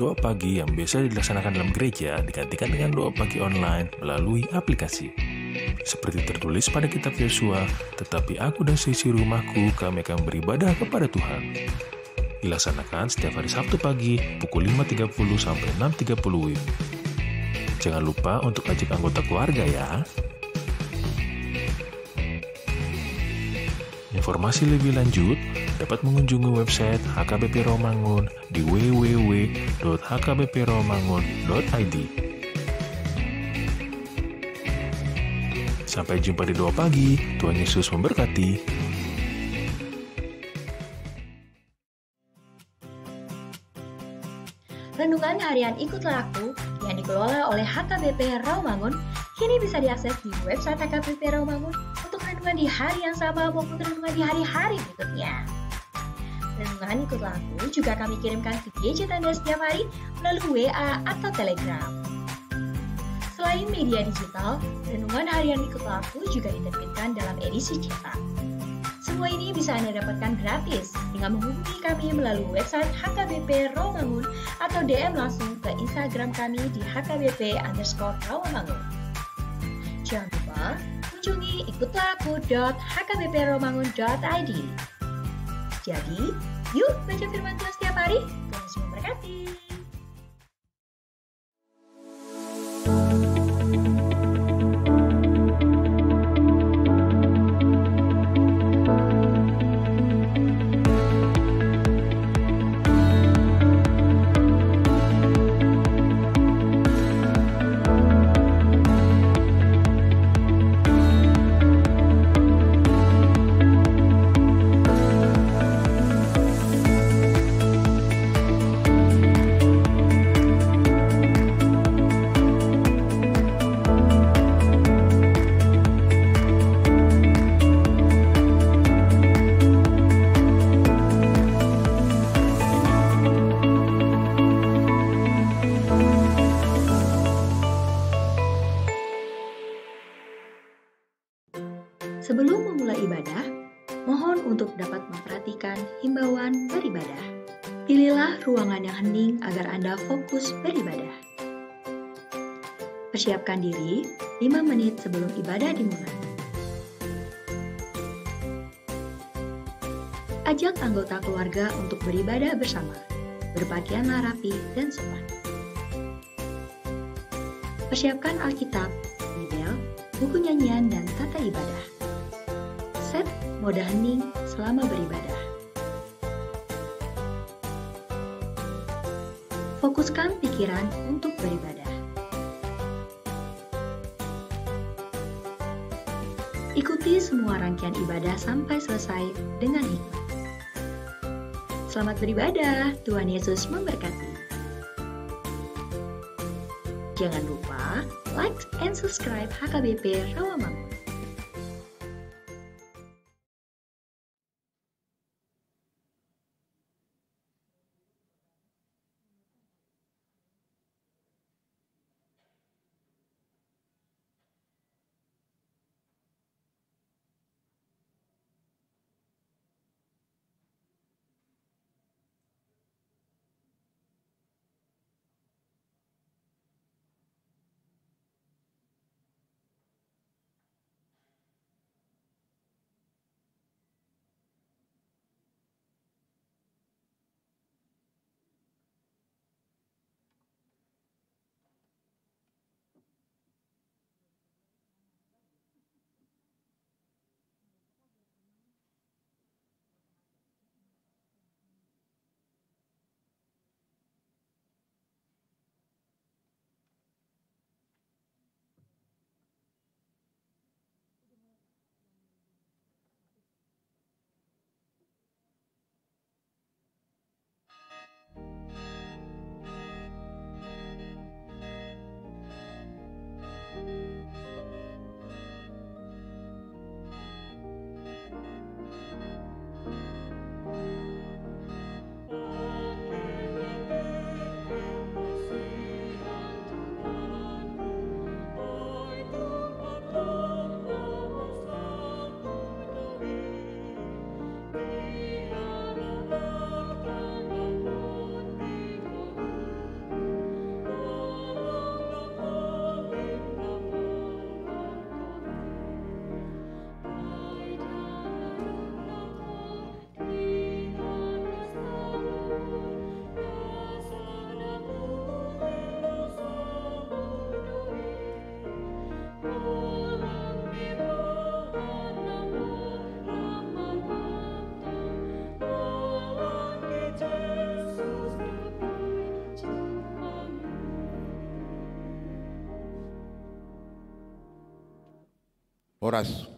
doa pagi yang biasa dilaksanakan dalam gereja digantikan dengan doa pagi online melalui aplikasi. Seperti tertulis pada kitab Yosua, tetapi aku dan seisi rumahku kami akan beribadah kepada Tuhan. Dilaksanakan setiap hari Sabtu pagi pukul 5.30 sampai 6.30 WIB. Jangan lupa untuk ajak anggota keluarga ya. Informasi lebih lanjut dapat mengunjungi website HKBP Rawamangun di www.hkbprawamangun.id. Sampai jumpa di doa pagi. Tuhan Yesus memberkati. Renungan harian Ikutlah Aku yang dikelola oleh HKBP Rawamangun kini bisa diakses di website HKBP Rawamangun untuk renungan di hari yang sama maupun renungan di hari-hari berikutnya. Renungan Ikutlah Aku juga kami kirimkan ke gadget Anda setiap hari melalui WA atau Telegram. Selain media digital, renungan harian Ikutlah Aku juga diterbitkan dalam edisi cetak. Semua ini bisa Anda dapatkan gratis dengan menghubungi kami melalui website HKBP Rawamangun atau DM langsung ke Instagram kami di hkbp_rawamangun. Jangan lupa kunjungi ikutlahku.hkbprawamangun.id. Jadi, yuk baca firman Tuhan setiap hari. Tuhan Yesus memberkati. Sebelum memulai ibadah, mohon untuk dapat memperhatikan himbauan beribadah. Pilihlah ruangan yang hening agar Anda fokus beribadah. Persiapkan diri 5 menit sebelum ibadah dimulai. Ajak anggota keluarga untuk beribadah bersama. Berpakaianlah rapi dan sopan. Persiapkan Alkitab, Bibel, buku nyanyian, dan tata ibadah. Set mode hening selama beribadah. Fokuskan pikiran untuk beribadah. Ikuti semua rangkaian ibadah sampai selesai dengan hikmat. Selamat beribadah, Tuhan Yesus memberkati. Jangan lupa like and subscribe HKBP Rawamangun. Oras,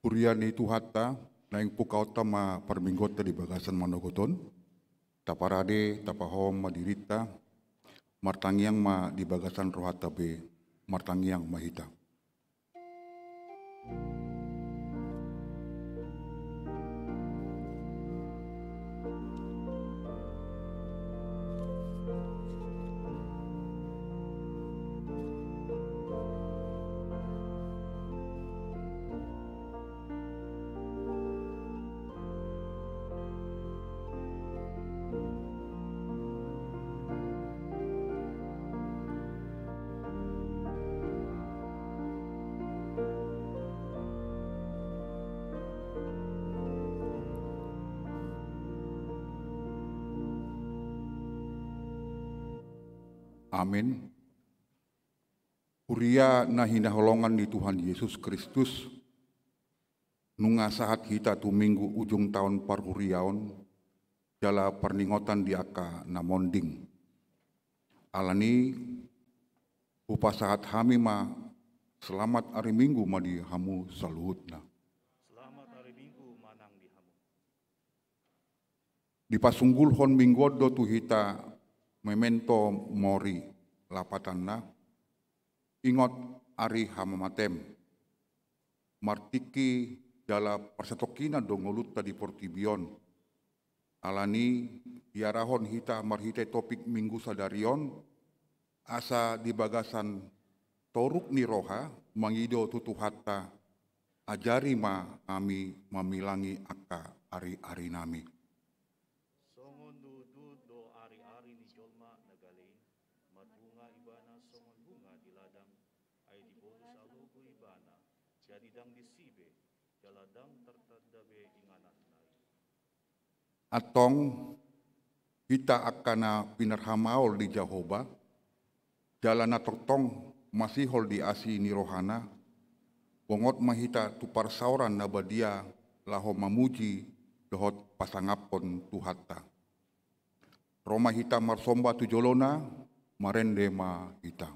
Uriani Tuhata, naing pukauta ma perminggota di bagasan manogoton, taparade, tapahom madirita, martangiang ma di bagasan rohata be, martangiang mahita. Amin. Uria na hinaholongan ni Tuhan Yesus Kristus, nunga saat kita tu minggu ujung tahun parhuriaon, jala perningotan di aka na monding. Alani, upa saat hami ma selamat hari minggu ma di hamu saluhutna. Selamat hari minggu manang di hamu. Di pasunggul hon minggodo tu hita memento mori lapatanna, ingot ari hamamatem, martiki jala persatokina dongolut tadi portibion, alani iarahon hita marhite topik minggu sadarion, asa di bagasan toruk ni roha, mangido tutuhata, ajari ma ami mamilangi aka ari-ari nami. Songon dudut do ari-ari ni jolma nagalin, matbunga ibana songon bunga di ladang, ay di bolus alugo ibana, jadi dang disibe, jaladang tertadabe inganan nai. Atong kita akana pinarhamaol di Jehovah, jalan atotong masihol di asi ni rohana, bongot mahita tupar sauran nabadia laho mamuji dohot pasangapon tuhata. Roma hita marsomba tujolona, marende ma hita.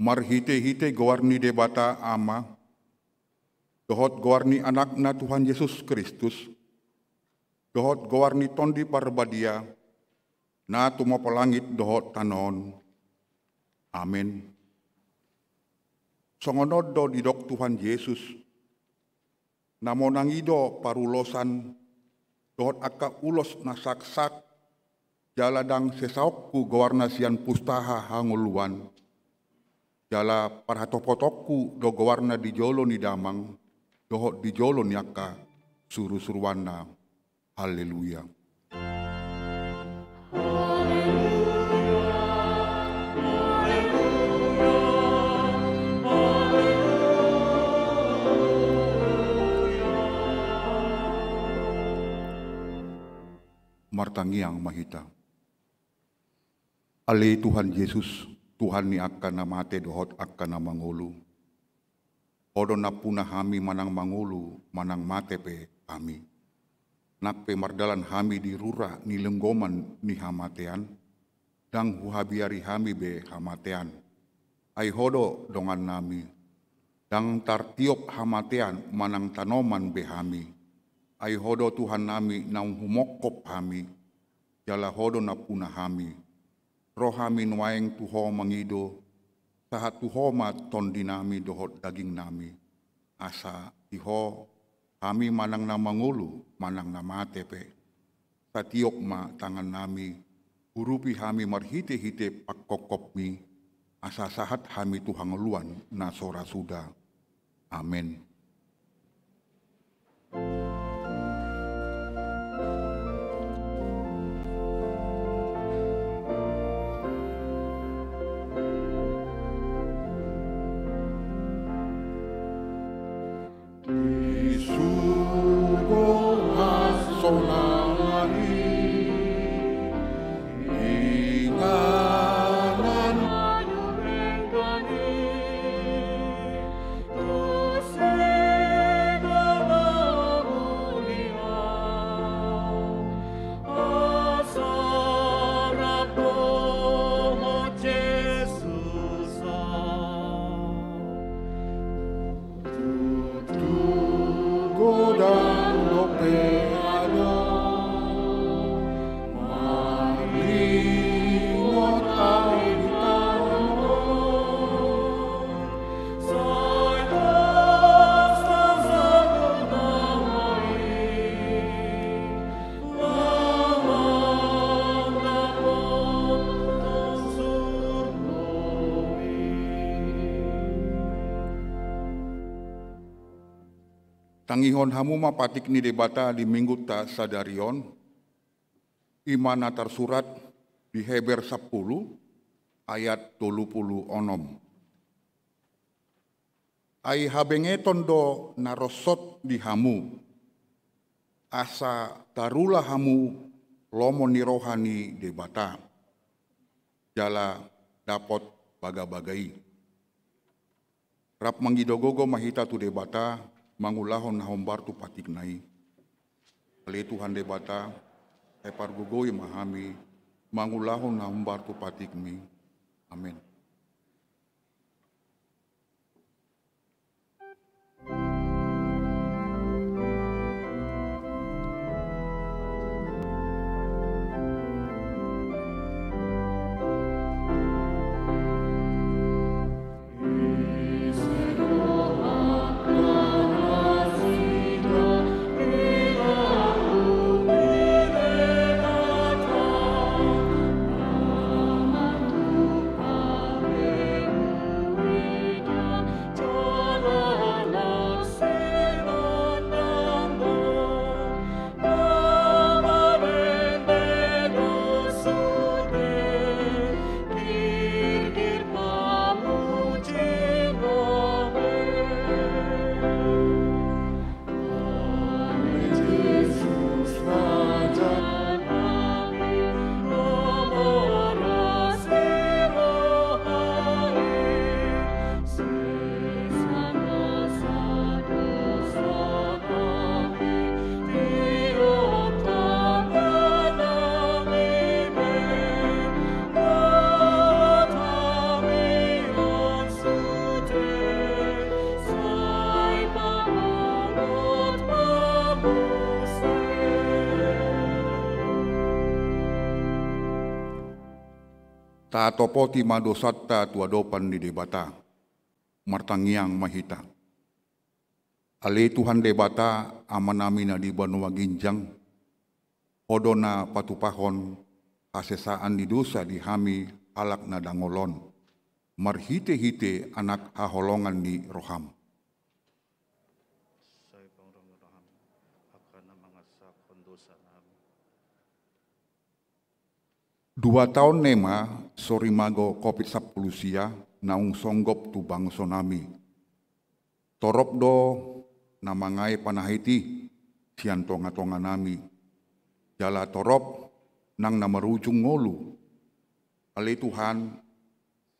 Marhite-hite gowarni debata ama, dohot gowarni anakna Tuhan Yesus Kristus, dohot gowarni tondi parbadia, na tumo pelangit dohot tanon. Amin. Songonod do didok Tuhan Yesus, namonangido parulosan, dohot aka ulos nasaksak, jaladang sesaokku gowarna sian pustaha hanguluan, jala parhatopotokku do gowarna di jolo ni damang, dohot di jolo ni aka suru-suruanna. Haleluya. Martangiang mahita. Ale Tuhan Yesus, Tuhan ni akan namate dohot akan namangulu. Odo na puna hami manang mangulu, manang mate pe kami. Nakpe mardalan hami di rura ni lenggoman ni hamatean, dang huhabiari hami be hamatean. Ai hodo dongan nami, dang tartiop hamatean manang tanoman be hami. Ai hodo Tuhan nami naung humokop hami, jala hodo na puna hami. Roh hami nuaeng tuho mangido, sahat tuho ma tondi nami dohot daging nami. Asa tiho kami manang na mangulu, manang na matepe. Satiok ma tangan nami, hurupi hami marhite-hite pakkokop mi, asa sahat hami Tuhan luan na sora suda. Amin. Tangihon hamu mapatik ni debata di minggu ta sadarion, imana tersurat di Heber 10 ayat 26. Ai habenge tondo narosot di hamu, asa tarula hamu lomo ni rohani debata, jala dapot baga-bagai. Rap mangidogogo mahita tu debata, mangulahon na hombar tu patik nai. Ale Tuhan debata, epar gugoi mahami, mangulahon na hombar tu patik mi. Amin. Ta topoti madosatta tuadopan di debata, martangiang mahita. Ale Tuhan debata amanami na di banua ginjang, hodona patupahon, asesaan di dosa di hami alak na dangolon, marhite-hite anak haholongan di roham. Saya pengrong roham, 2 tahun nema sorimago COVID-19 naung songgop tu bangso nami. Torop do namangai panahiti sian tonga-tonga nami. Jala torop nang namarujung ngolu. Ale Tuhan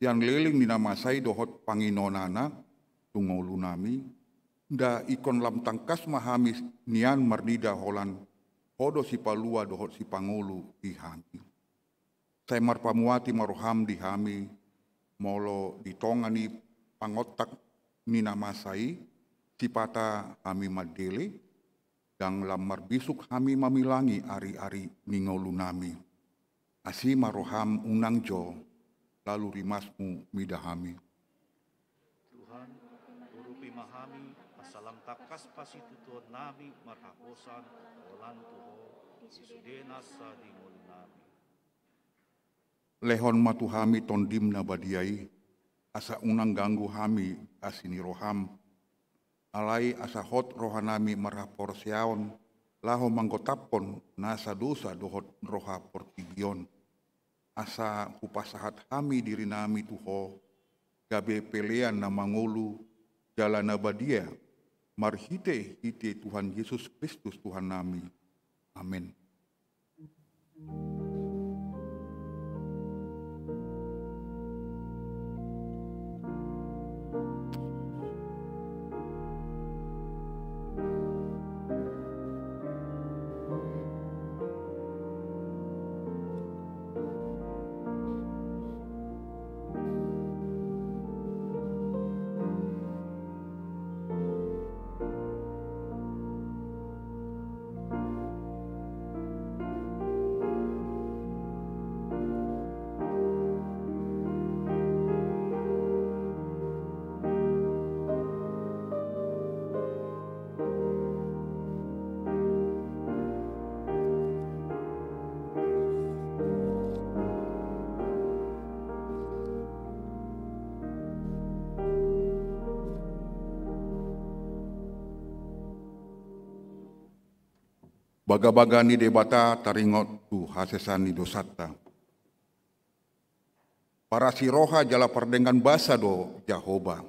sian leling dinamasai dohot panginonana tu ngolu nami. Da ikon lam tangkas mahami nian mardida holan hodo si palua dohot si pangulu ihami. Saya marpamuati maroham dihami molo ditongani pangotak ni namasai sipata kami madele dan lamar bisuk kami mamilangi ari-ari ningolu nami. Asi maroham unang jo lalu rimasmu midahami. Tuhan, urupi mahami asalam takas pasitutuan nami marhakosan olan tuho isudena sa di ngolu nami. Lehon matu hami tondim na badiai, asa unang ganggu hami asini roham. Alai asa hot rohanami marapor siaon, laho manggotapon nasa dosa dohot roha portigion. Asa kupasahat hami diri nami tuho, gabe pelean na mangulu, jalan na badia, marhite hite Tuhan Yesus Kristus Tuhan nami. Amin. Baga-baga ni debata taringot tu hasesani dosata. Para siroha jala perdengan basa do Jahoba.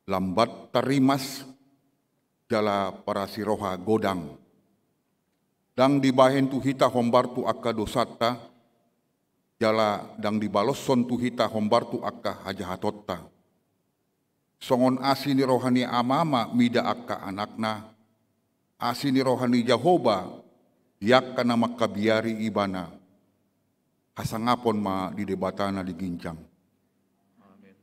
Lambat tarimas jala para siroha godang. Dang dibahen tu hita hombar tu akka dosata. Jala dang dibalosson tu hita hombar tu akka hajahatotta. Songon asini rohani amama mida akka anakna. Asini rohani Jahoba yak kana makabiari ibana hasangapon ma di debatana digincang. Amen.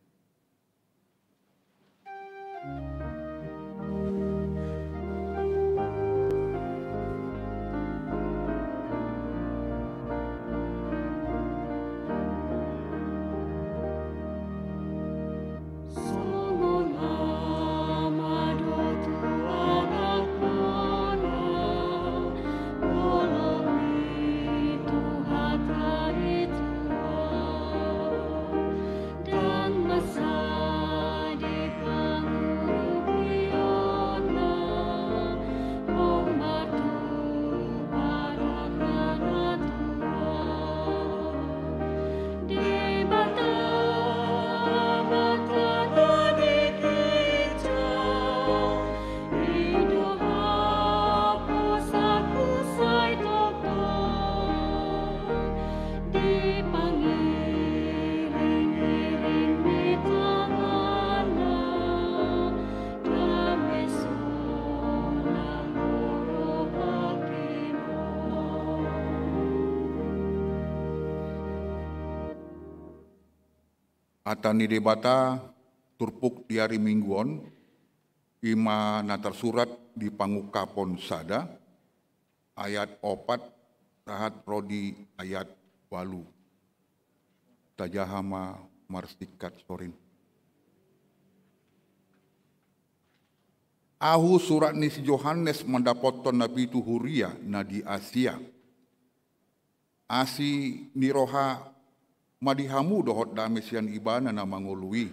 Atani debata turpuk di hari mingguon ima natar surat di pangukapon sada ayat 4 sahat prodi ayat 8 tajahama marsikat sorin. Ahu surat ni si Yohanes mendapoton nabi tu huria na di Asia. Asi niroha madihamu dohot damesian ibana na mangului.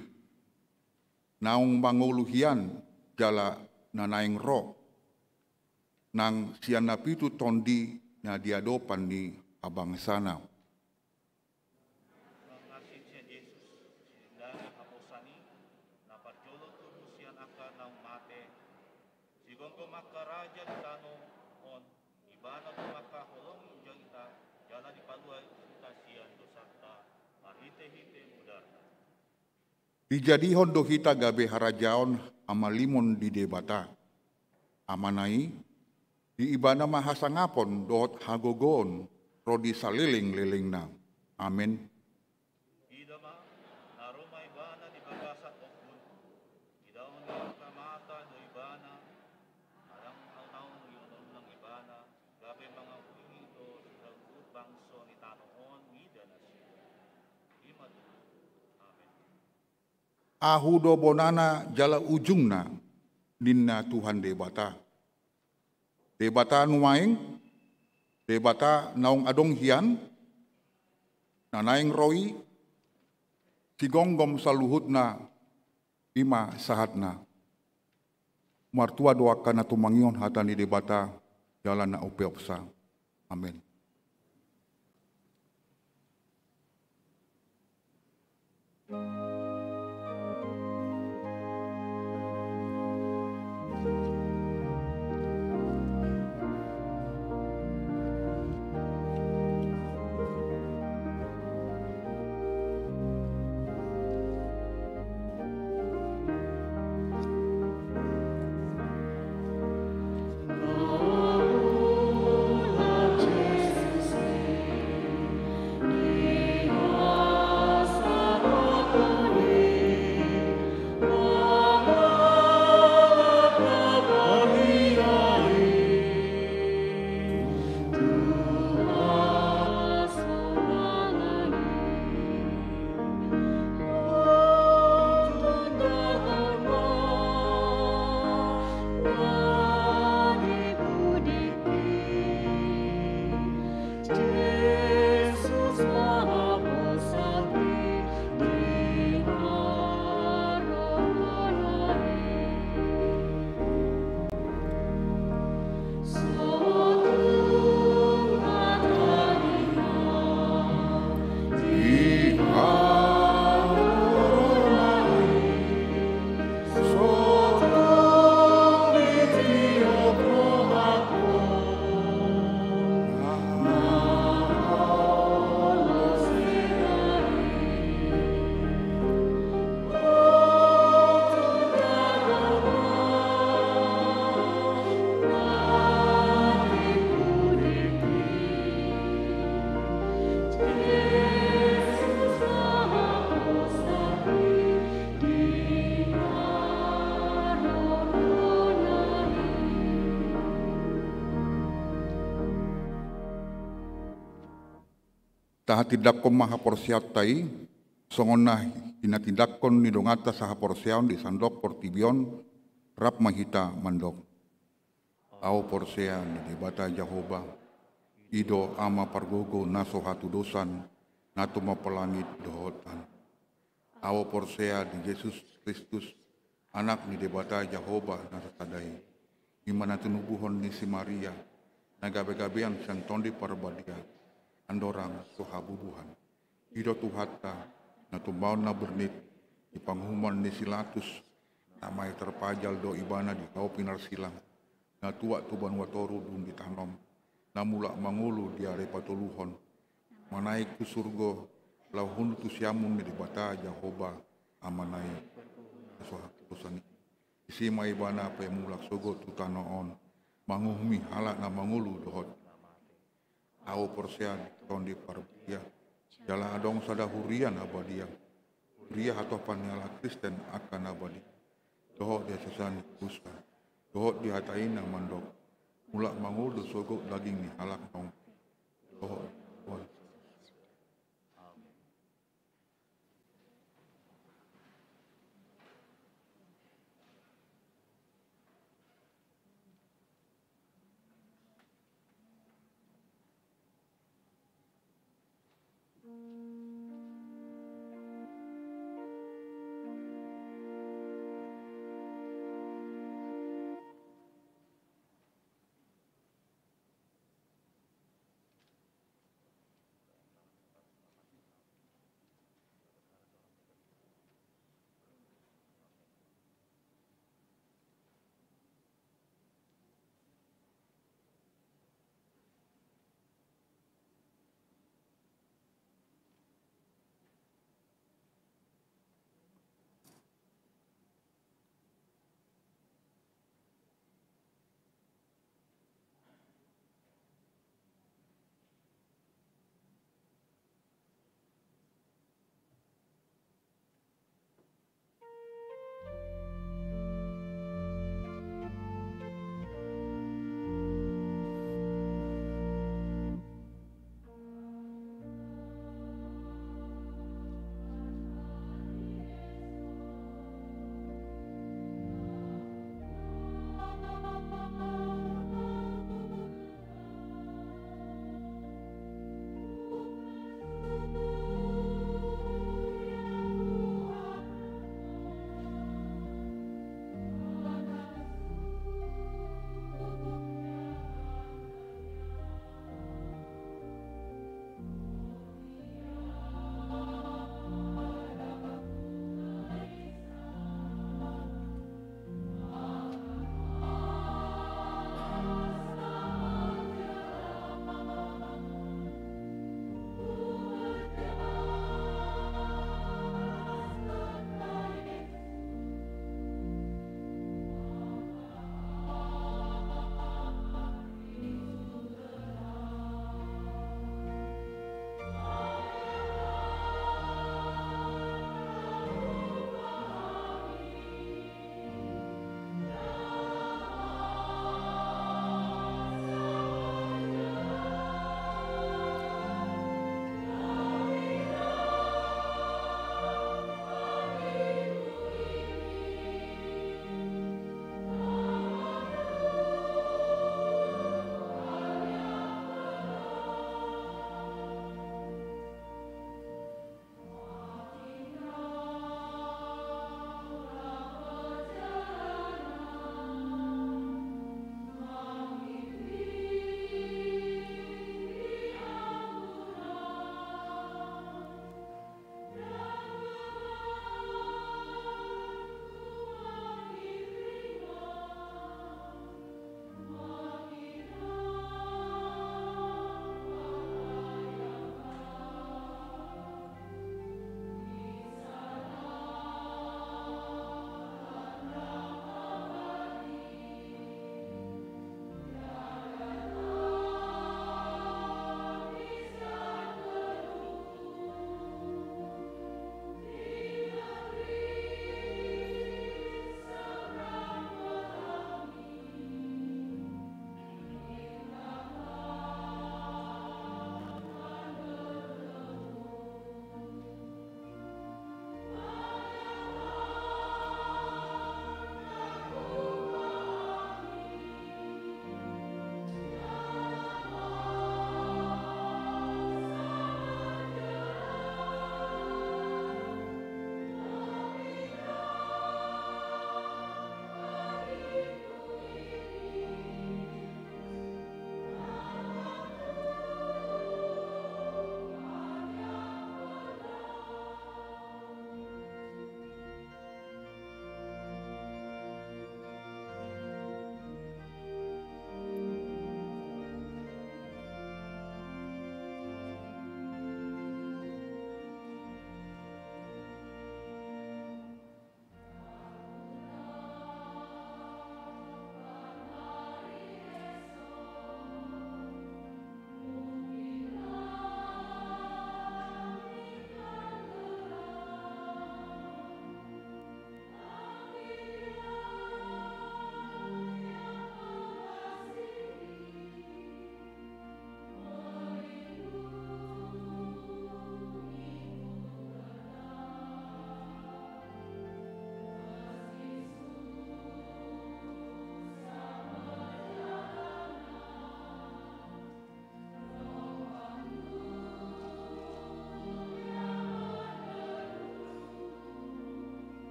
Naung manguluhian jala nanaing ro. Nang sian nabi tu tondi na diadopan ni abang sana. akan ng mate. Sigon ko makaraja di tanong on, ibana ko makahulong yung ita, jalan di paluay kita siyan dosakta, mahite-hite mudarna. Dijadihon do hita gabe harajaon amalimon di debata. Amanai, di ibana mahasangapon dohot hagogon, rodi saliling-liling na. Amin. Ida ma, narumay ibana di bagasat okun, idaon ng kamata do ibana, alang naunang yun ng ibana, gabi mga uwi do sinagut bangso ni tanoon, ida na siya. Imadu. Amen. Ahudo bonana jala ujungna, ninna Tuhan debata. Debata numaing, debata naung adong hian, nanaing roi, sigonggom saluhut na, ima sahat na. Martua doakan na tumangion hata ni debata, jalan na upeopsa. Amin. Tahatidakon mahaporsiatai, songona hinatidakon ni dongata sahaporsiaon di sandok portibion, rap mahita mandok. Ao porsea ni debata Jehovah, ido ama pargogo naso hatu dosan, nato mapelangit dohotan. Ao porsea di Yesus Kristus, anak ni debata Jehovah nasatadai. Imana tunubuhon ni si Maria, nagabe-gabean santondi parbadia. Andorang suhabubuhan. Ido tuhata na tumbaw na bernit di panghuman ni silatus na may terpajal do ibana di kau pinarsilang na tuwa tuban watoru dun di tanom na mula mangulu di are patuluhon manaik ku surgo lauhun tu siamun ni di bata Jehovah amanai suhabusan isi may ibana pa mulak sogo tu tanoon manguhmi halak na mangulu dohot. Ao porsean tondi parbudia jala adong sada hurian abadia huria atau panyala Kristen akan abadi doho dia sesani kusta doho dia hataina mandok mulak mangulu sogok daging ni halak tong doho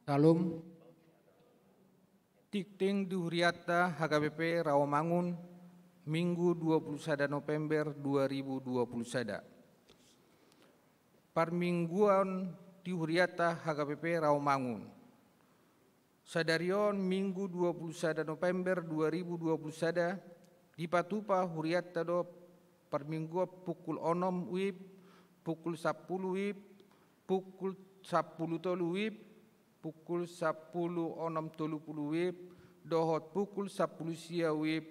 Salam. Tikting dihuriata HKBP Rawamangun Minggu 21 November 2021. Parmingguan dihuriata HKBP Rawamangun. Sadarion Minggu 21 November 2021 di Patupa huriata do parminggu pukul 6 WIB, pukul 10 WIB, pukul 10 tolu WIB, pukul 10:30 WIB, dohot pukul 10 sia WIB,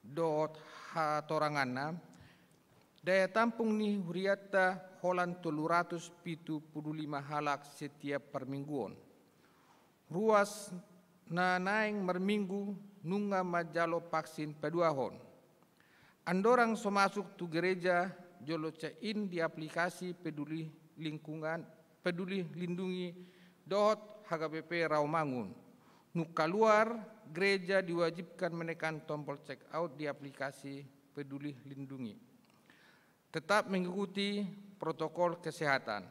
dohot hatorangana. Daya tampung ni huriata holan 375 halak setiap permingguan. Ruas na naing merminggu nunga majalo vaksin peduahon. Andorang so masuk tu gereja jolo cein di aplikasi peduli lingkungan, peduli lindungi dohot HKBP Rawamangun. Nuka luar, gereja diwajibkan menekan tombol check out di aplikasi peduli lindungi. Tetap mengikuti protokol kesehatan.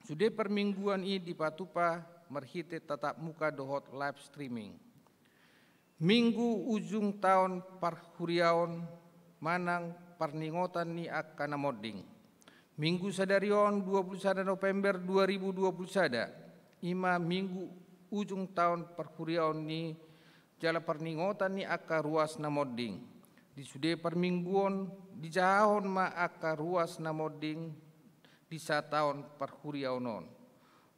Sudah permingguan ini di Patupa merhite tatap muka dohot live streaming. Minggu ujung tahun parhuriaon manang parningotan ni akan moding. Minggu sadarion 21 November 2021. Ima minggu ujung tahun perhuriaon ni jala perningotan ni aka ruas namoding. Di sude permingguan di jahon ma aka ruas namoding di tahun perhuriaonon.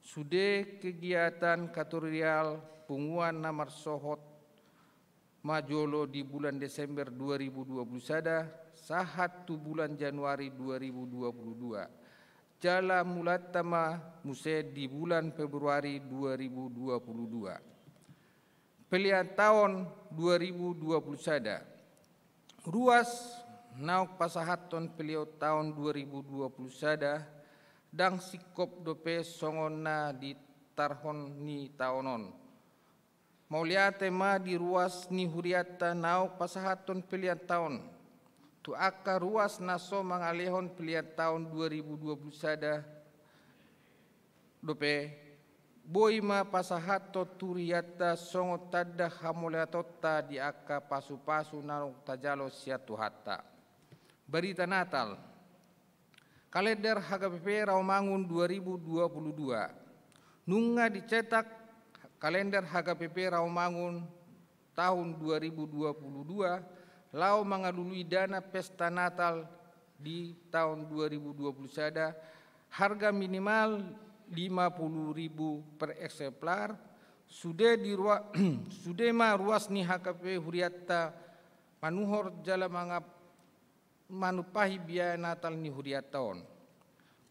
Sude kegiatan katorial punguan namar sohot majolo di bulan Desember 2021 sahat tu bulan Januari 2022. Jala mulatama muse di bulan Februari 2022. Pilihan tahun 2021. Ruas nauk pasahaton pilihan tahun 2021 dang sikop dope songona di tarhon ni taonon. Mauliate ma di ruas ni huriata nauk pasahaton pilihan tahun. Tu aka ruas naso mangalehon pilihan tahun 2021 dope boy ma pasahato turiata songo tada hamulatota di aka pasu-pasu narong tajalo siatu hatta. Berita Natal. Kalender HKBP Rawamangun 2022. Nunga dicetak kalender HKBP Rawamangun tahun 2022 lau mengalului dana pesta Natal di tahun 2021 harga minimal 50.000 per eksemplar. Sudah ma ruas ni HKBP huriata manuhor jala mangap manupahi biaya Natal ni huriataon.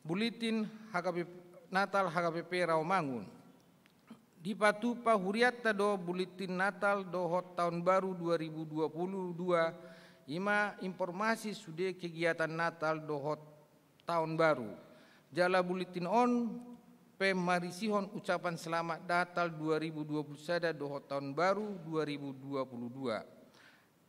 Buletin HKBP Natal HKBP Rawamangun. Di Patupa huriata do buletin Natal dohot tahun baru 2022 ima informasi sudah kegiatan Natal dohot tahun baru. Jala buletin on pemarisihon ucapan selamat Natal 2021 dohot tahun baru 2022.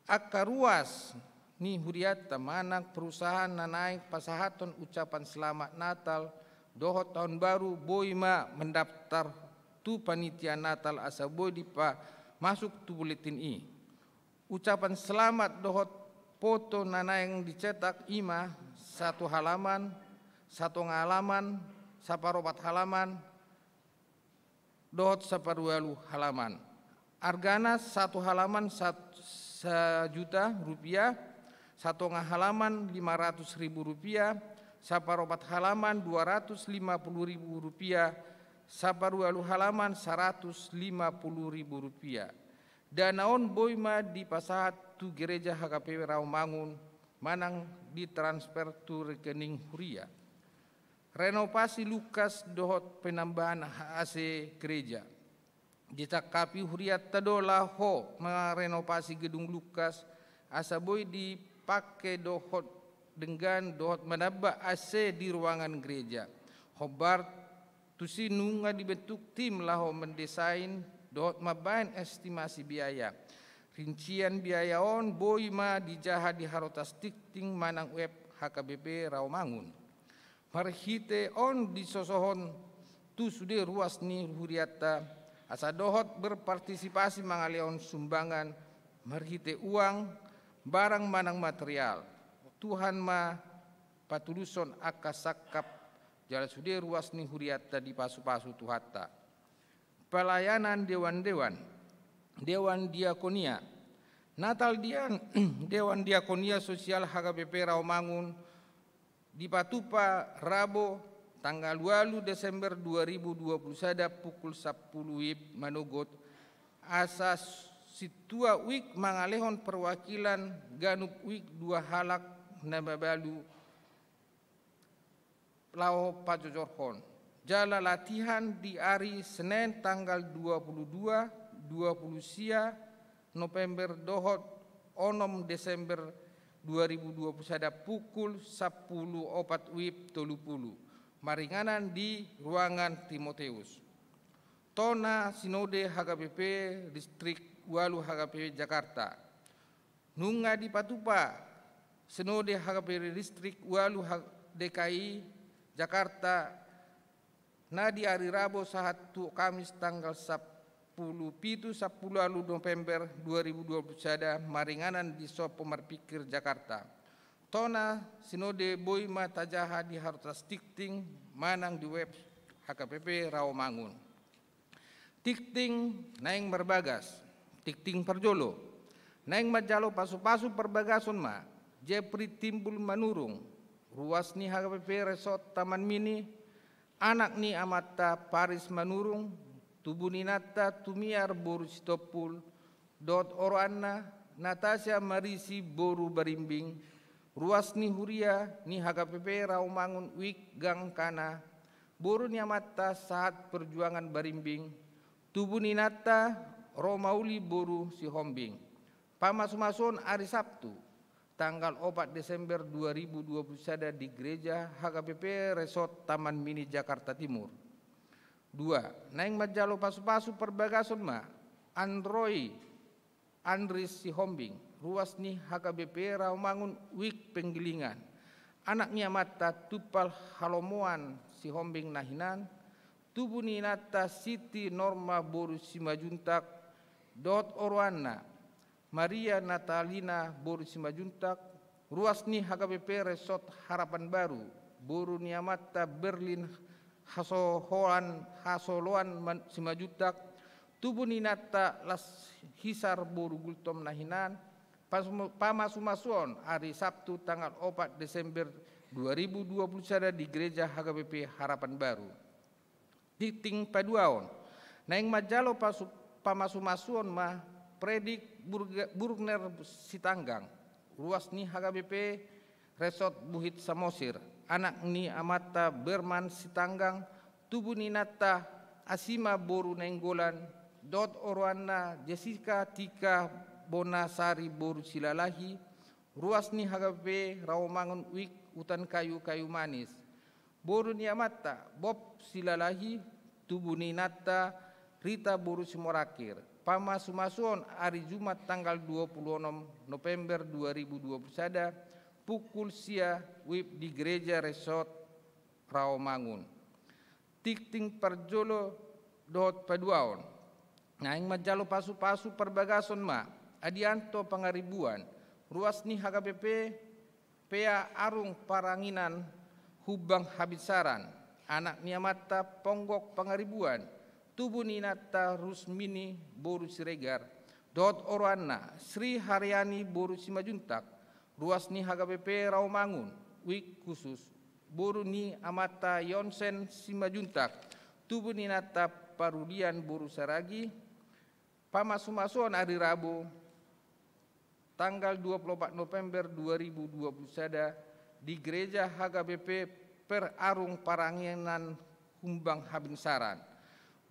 Aka ruas ni huriata manang perusahaan naik pasahaton ucapan selamat Natal dohot tahun baru boima mendaftar tu panitia Natal asa boy dipa masuk tu buletin i. Ucapan selamat dohot foto nana yang dicetak ima satu halaman, satu halaman, saparopat halaman, dohot saparualu halaman. Argana satu halaman Rp1.000.000, satu halaman Rp500.000, saparopat halaman Rp250.000, saparualu halaman Rp150.000. Danaon boima di pasahat tu gereja HKBP Rawamangun manang ditransfer tu rekening huria. Renovasi lukas dohot penambahan AC gereja. Ditakapi huriat tadola ho merenovasi gedung lukas asa boy dipakai dohot dengan dohot menambah AC di ruangan gereja. Hobar tusi nunga dibentuk tim laho mendesain dohot mabain estimasi biaya. Rincian biaya on boy ma dijaha di harotas tikting manang web HKBP Rawamangun. Marhite on disosohon tu sude ruas ni huriata asa dohot berpartisipasi mangaleon sumbangan merhite uang barang manang material Tuhan ma patuluson akasakap jala sude ruas ni huriata di pasu-pasu tuhata pelayanan dewan diakonia Natal Dewan Diakonia Sosial HKBP Rawamangun di Patupa Rabo tanggal 8 Desember 2021 pukul 10 WIB Manugot asas situa wik mangalehon perwakilan ganup wik 2 halak nababalu lao pajojorhon jala latihan di hari Senin tanggal 22 sia November dohot 6 Desember 2021 pukul 10.04 WIB 30 maringanan di ruangan Timoteus. Tona Sinode HKBP Distrik Walu HKBP Jakarta. Nunga di Patupa Sinode HKBP Distrik Walu DKI Jakarta. Na di hari Rabu saat Kamis tanggal 10 November 2021 maringanan di Sopo Marpikir Jakarta. Tona Sinode Boima Tajaha di Hartas Tikting manang di web HKBP Rawamangun. Tikting naing berbagas, tikting perjolo. Naing majalo pasu-pasu perbagasun ma, Jepri timbul manurung. Ruas ni HKBP Resort Taman Mini, anak ni amata Paris manurung. Tubuh ninata tumiar boru sitopul dot oroanna Natasha Marisi boru barimbing ruas ni huria ni HKBP Rawamangun wik gang kana boru ni amata saat perjuangan barimbing tubuh ninata Romauli boru si hombing pamasumason hari Sabtu tanggal 4 Desember 2021 di gereja HKBP Resort Taman Mini Jakarta Timur. 2. Naing majalo pasu-pasu perbagasun ma Andris si hombing ruas ni HKBP Rawamangun wik penggilingan anaknya mata tupal halomoan si hombing nahinan tubuh ninata Siti Norma boru si majuntak dot orwana Maria Natalina boru si majuntak ruas ni HKBP Resort Harapan Baru boru niamata Berlin Hasoloan simajutak tubuh ninata las hisar boru gultom nahinan pamasumasuon hari Sabtu tanggal 4 Desember 2021 di gereja HKBP Harapan Baru. Titing paduaon naing majalo pamasumasuon mah predik Burgner Sitanggang ruas ni HKBP Resort Buhit Samosir anak ni amata Berman Sitanggang tubuh ninata Asima boru nenggolan dot orwana Jessica Tika Bonasari boru silalahi ruas ni HKBP Rawamangun wik hutan kayu manis boru ni amata Bob silalahi tubuh ninata Rita boru simorakir pamasumasuon hari Jumat tanggal 26 November 2021 pukul sia WIB di gereja Resort Rawamangun. Tikting perjolo dot paduaon. Naing majalo pasu-pasu perbagason ma Adianto Pangaribuan ruas ni HKBP Pea Arung Paranginan Hubang Habitsaran anak niamata Ponggok Pangaribuan tubuh ninata Rusmini boru siregar dot orwana Sri Haryani boru simajuntak ruas ni HKBP Rawamangun wik khusus boru ni amata Yonsen simajuntak tubuh ninata Parudian boru saragi pamasumasuan hari Rabu tanggal 24 November 2021 di gereja HKBP Perarung Paranginan Humbang Habinsaran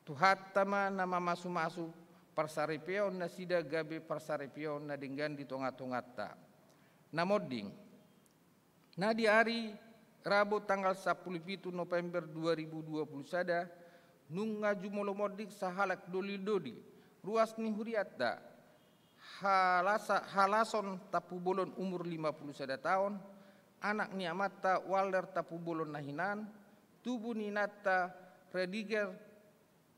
tuhatama nama masu-masu parsarepion na sida gabe parsarepion na denggan di tonga-tongata namoding na di hari Rabu tanggal 17 November 2021 nunga jumolomodik sahalak doli ruas ni huriata halason tapubolon umur 51 tahun anak ni amata Walder tapubolon nahinan tubuh ninata Rediger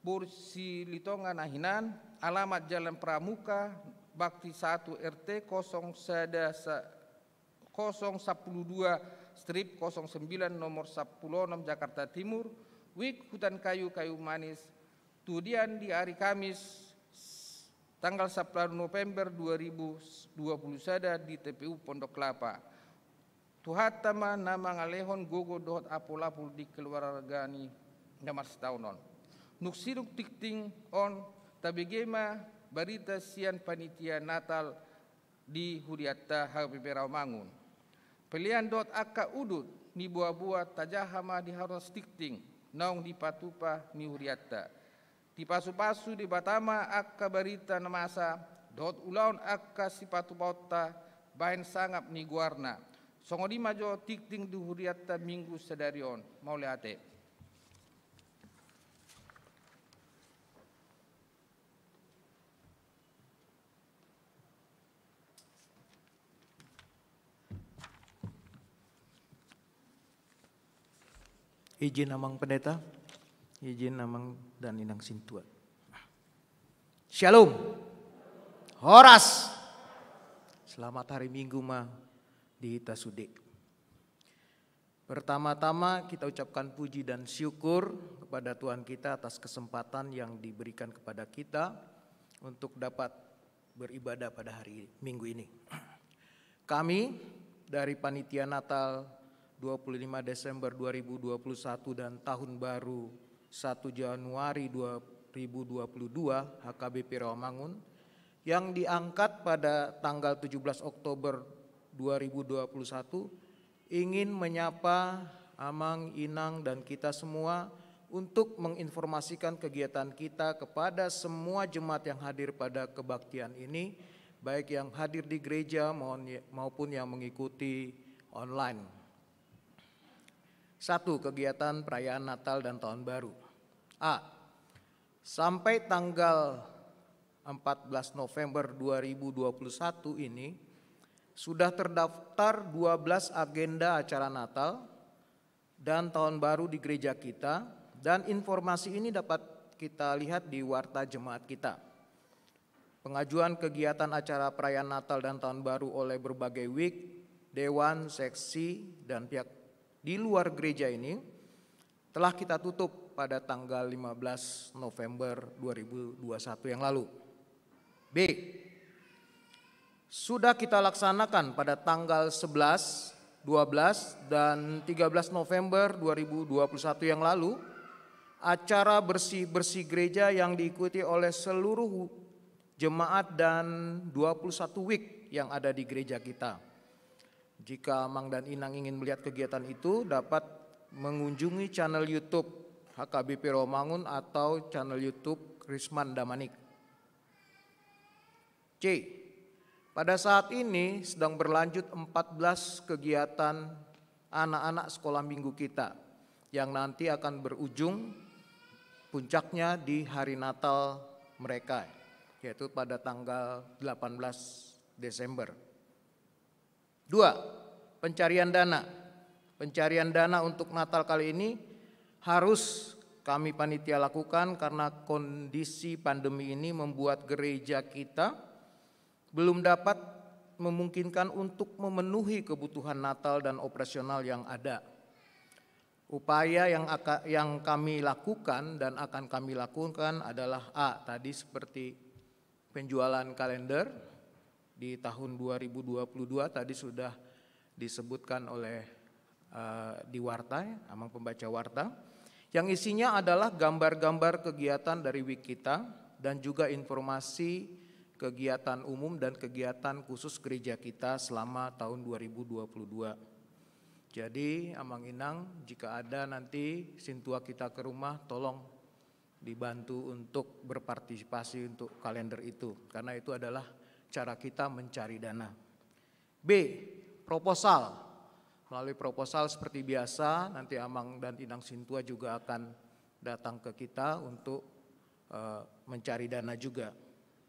Bursi Litonga Nahinan, alamat Jalan Pramuka, Bakti 1 RT 012/09 nomor 16 Jakarta Timur, Wik Hutan Kayu Manis, Tudian di hari Kamis tanggal 10 November 2020 sada di TPU Pondok Kelapa. Tuhatama nama ngalehon gogo dohot apol-apol di keluargani namar setahunon. Nuksiruk tikting on tabegema barita sian panitia Natal di Huriatta HPP Rawamangun. Pilihan dot akka udut ni buah-buah tajahama di harus tikting naung di patupa ni Huriatta. Di pasu-pasu di Batama akka barita namasa dot ulaun akka si patupauta bahan sangap ni guarna. Songodi majo tikting di Huriatta minggu sedarion maule ate. Izin Amang Pendeta, izin Amang dan Inang Sintua. Shalom, Horas, selamat hari Minggu mah di Tasude. Pertama-tama kita ucapkan puji dan syukur kepada Tuhan kita atas kesempatan yang diberikan kepada kita untuk dapat beribadah pada hari Minggu ini. Kami dari Panitia Natal 25 Desember 2021 dan Tahun Baru 1 Januari 2022 HKBP Rawamangun yang diangkat pada tanggal 17 Oktober 2021 ingin menyapa Amang, Inang dan kita semua untuk menginformasikan kegiatan kita kepada semua jemaat yang hadir pada kebaktian ini, baik yang hadir di gereja maupun yang mengikuti online. 1. Kegiatan perayaan Natal dan Tahun Baru. A. Sampai tanggal 14 November 2021 ini sudah terdaftar 12 agenda acara Natal dan Tahun Baru di gereja kita, dan informasi ini dapat kita lihat di warta jemaat kita. Pengajuan kegiatan acara perayaan Natal dan Tahun Baru oleh berbagai wik, dewan, seksi, dan pihak di luar gereja ini telah kita tutup pada tanggal 15 November 2021 yang lalu. B. Sudah kita laksanakan pada tanggal 11, 12, dan 13 November 2021 yang lalu acara bersih-bersih gereja yang diikuti oleh seluruh jemaat dan 21 wik yang ada di gereja kita. Jika Amang dan Inang ingin melihat kegiatan itu, dapat mengunjungi channel YouTube HKBP Rawamangun atau channel YouTube Krisman Damanik. C. Pada saat ini sedang berlanjut 14 kegiatan anak-anak sekolah minggu kita yang nanti akan berujung puncaknya di hari Natal mereka, yaitu pada tanggal 18 Desember. 2. Pencarian dana. Pencarian dana untuk Natal kali ini harus kami panitia lakukan karena kondisi pandemi ini membuat gereja kita belum dapat memungkinkan untuk memenuhi kebutuhan Natal dan operasional yang ada. Upaya yang kami lakukan dan akan kami lakukan adalah A. Tadi seperti penjualan kalender di tahun 2022 tadi sudah disebutkan oleh di warta, Amang pembaca warta, yang isinya adalah gambar-gambar kegiatan dari wik kita dan juga informasi kegiatan umum dan kegiatan khusus gereja kita selama tahun 2022. Jadi Amang Inang, jika ada nanti sintua kita ke rumah, tolong dibantu untuk berpartisipasi untuk kalender itu, karena itu adalah cara kita mencari dana. B. Proposal. Melalui proposal seperti biasa, nanti Amang dan Inang Sintua juga akan datang ke kita untuk mencari dana juga.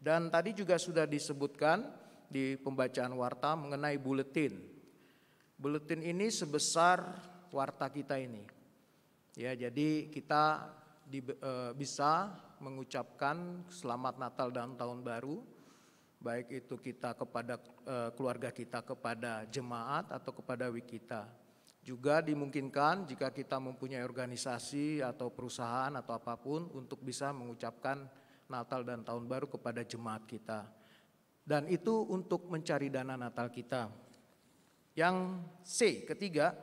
Dan tadi juga sudah disebutkan di pembacaan warta mengenai buletin. Buletin ini sebesar warta kita ini. Ya, jadi kita bisa mengucapkan selamat Natal dan Tahun Baru, baik itu kita kepada keluarga kita, kepada jemaat atau kepada kita. Juga dimungkinkan jika kita mempunyai organisasi atau perusahaan atau apapun untuk bisa mengucapkan Natal dan Tahun Baru kepada jemaat kita. Dan itu untuk mencari dana Natal kita. Yang C, ketiga,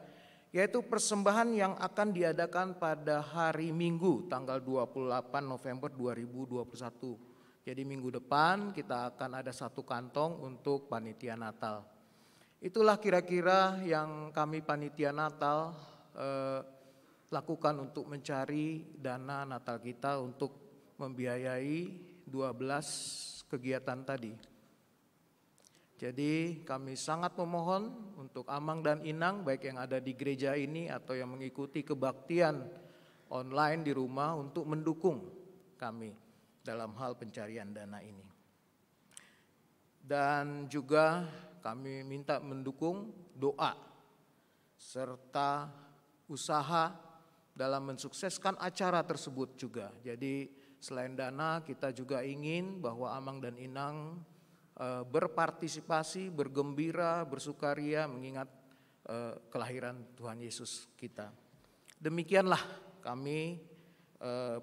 yaitu persembahan yang akan diadakan pada hari Minggu tanggal 28 November 2021. Jadi minggu depan kita akan ada 1 kantong untuk panitia Natal. Itulah kira-kira yang kami panitia Natal lakukan untuk mencari dana Natal kita untuk membiayai 12 kegiatan tadi. Jadi kami sangat memohon untuk Amang dan Inang, baik yang ada di gereja ini atau yang mengikuti kebaktian online di rumah, untuk mendukung kami dalam hal pencarian dana ini. Dan juga kami minta mendukung doa serta usaha dalam mensukseskan acara tersebut juga. Jadi selain dana, kita juga ingin bahwa Amang dan Inang berpartisipasi, bergembira, bersukaria mengingat kelahiran Tuhan Yesus kita. Demikianlah kami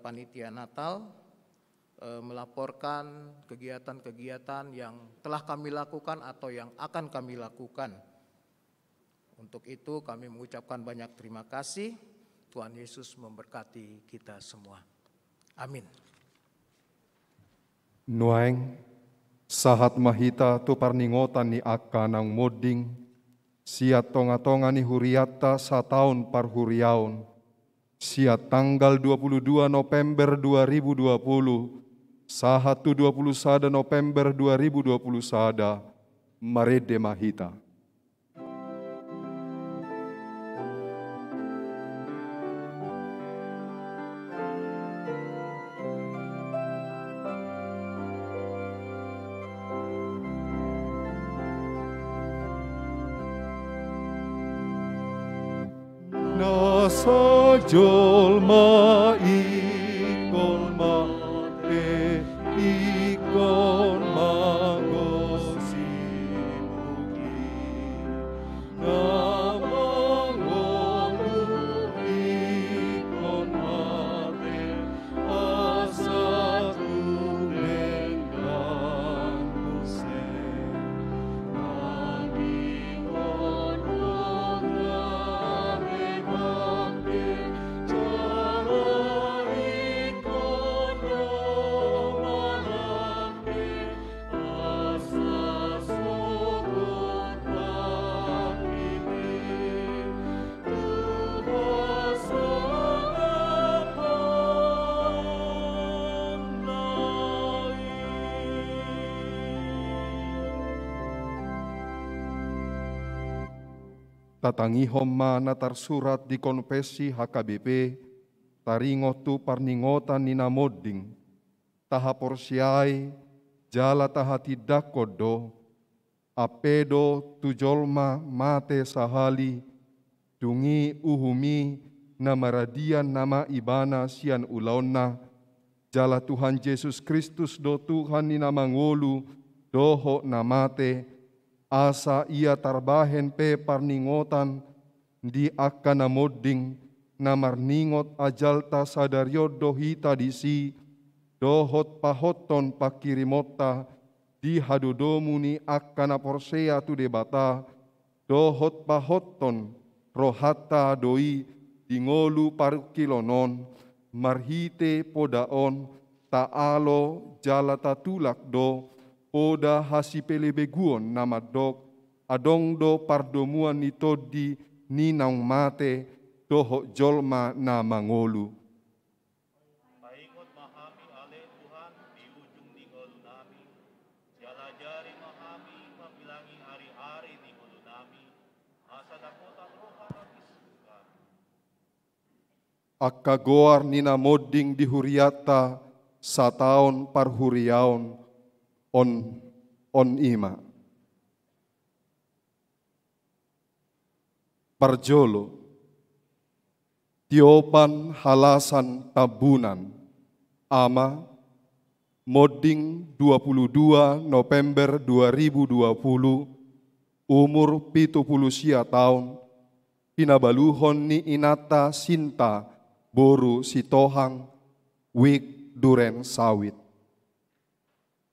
panitia Natal melaporkan kegiatan-kegiatan yang telah kami lakukan atau yang akan kami lakukan. Untuk itu kami mengucapkan banyak terima kasih. Tuhan Yesus memberkati kita semua. Amin. Nueng, sahat mahita tu parningotan ni akanang moding, siat tonga-tonga ni huriata sataun parhuriaun, siat tanggal 22 November 2020, sahatu 21 November 2021, marede mahita. Nasa jolma ikon mate, ikon magosi mugi, namangolu ikon mate, asa tulengan kuse, nangikon rogare bakte, cara ikon romanakte, asa sokot nakiti, tuhasa apan lain. Tatangihom mana tarsurat di konfesi HKBP, taringo tu parningotan ni namoding, taha porsiai, jala taha tidak kodo, apedo tujolma mate sahali, dungi uhumi namaradian nama ibana sian ulauna, jala Tuhan Yesus Kristus do Tuhan ni namangolu, doho namate, asa ia tarbahen pe parningotan di akana moding namarningot ajalta sadaryo dohita disi dohot pahoton pakirimota di hadodomuni akana porsea tu debata dohot pahoton rohata doi dingolu parukilonon marhite podaon taalo jalata tulak do poda hasipele beguon nama dok adong do pardomuan nito di ninang mate doho jolma na mangolu. Paikot mahami ale Tuhan di ujung dingolu nami, jalajari mahami mabilangi hari-hari dingolu nami, asa dakotan rohana isukan. Akagoar nina moding di huriata sataon parhuriaon on ima. Parjolo Tiopan Halasan Tabunan, ama, Moding 22 November 2020, umur 70 tahun, pinabaluhon ni Inata Sinta Boru Sitohang, Wik Duren Sawit.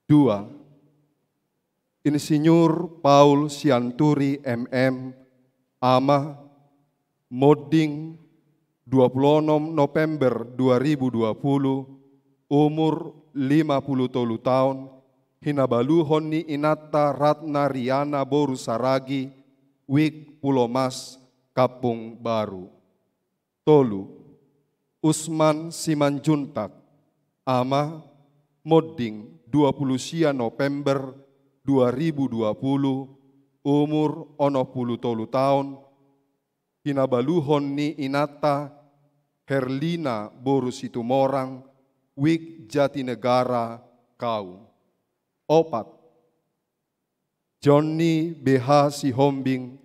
2. Insinyur Paul Sianturi MM, ama, Moding 26 November 2020, umur 53 tahun, hinabaluhon ni Inata Ratna Riana Boru Saragi, Wik Pulau Mas, Kapung Baru. 3. Usman Simanjuntak, ama, Moding 20 November 2020, umur 63 tahun, hinabaluhon ni Inata Herlina Boru Situmorang, Wik Jatinegara, Kau. 4. Johnny BH Sihombing,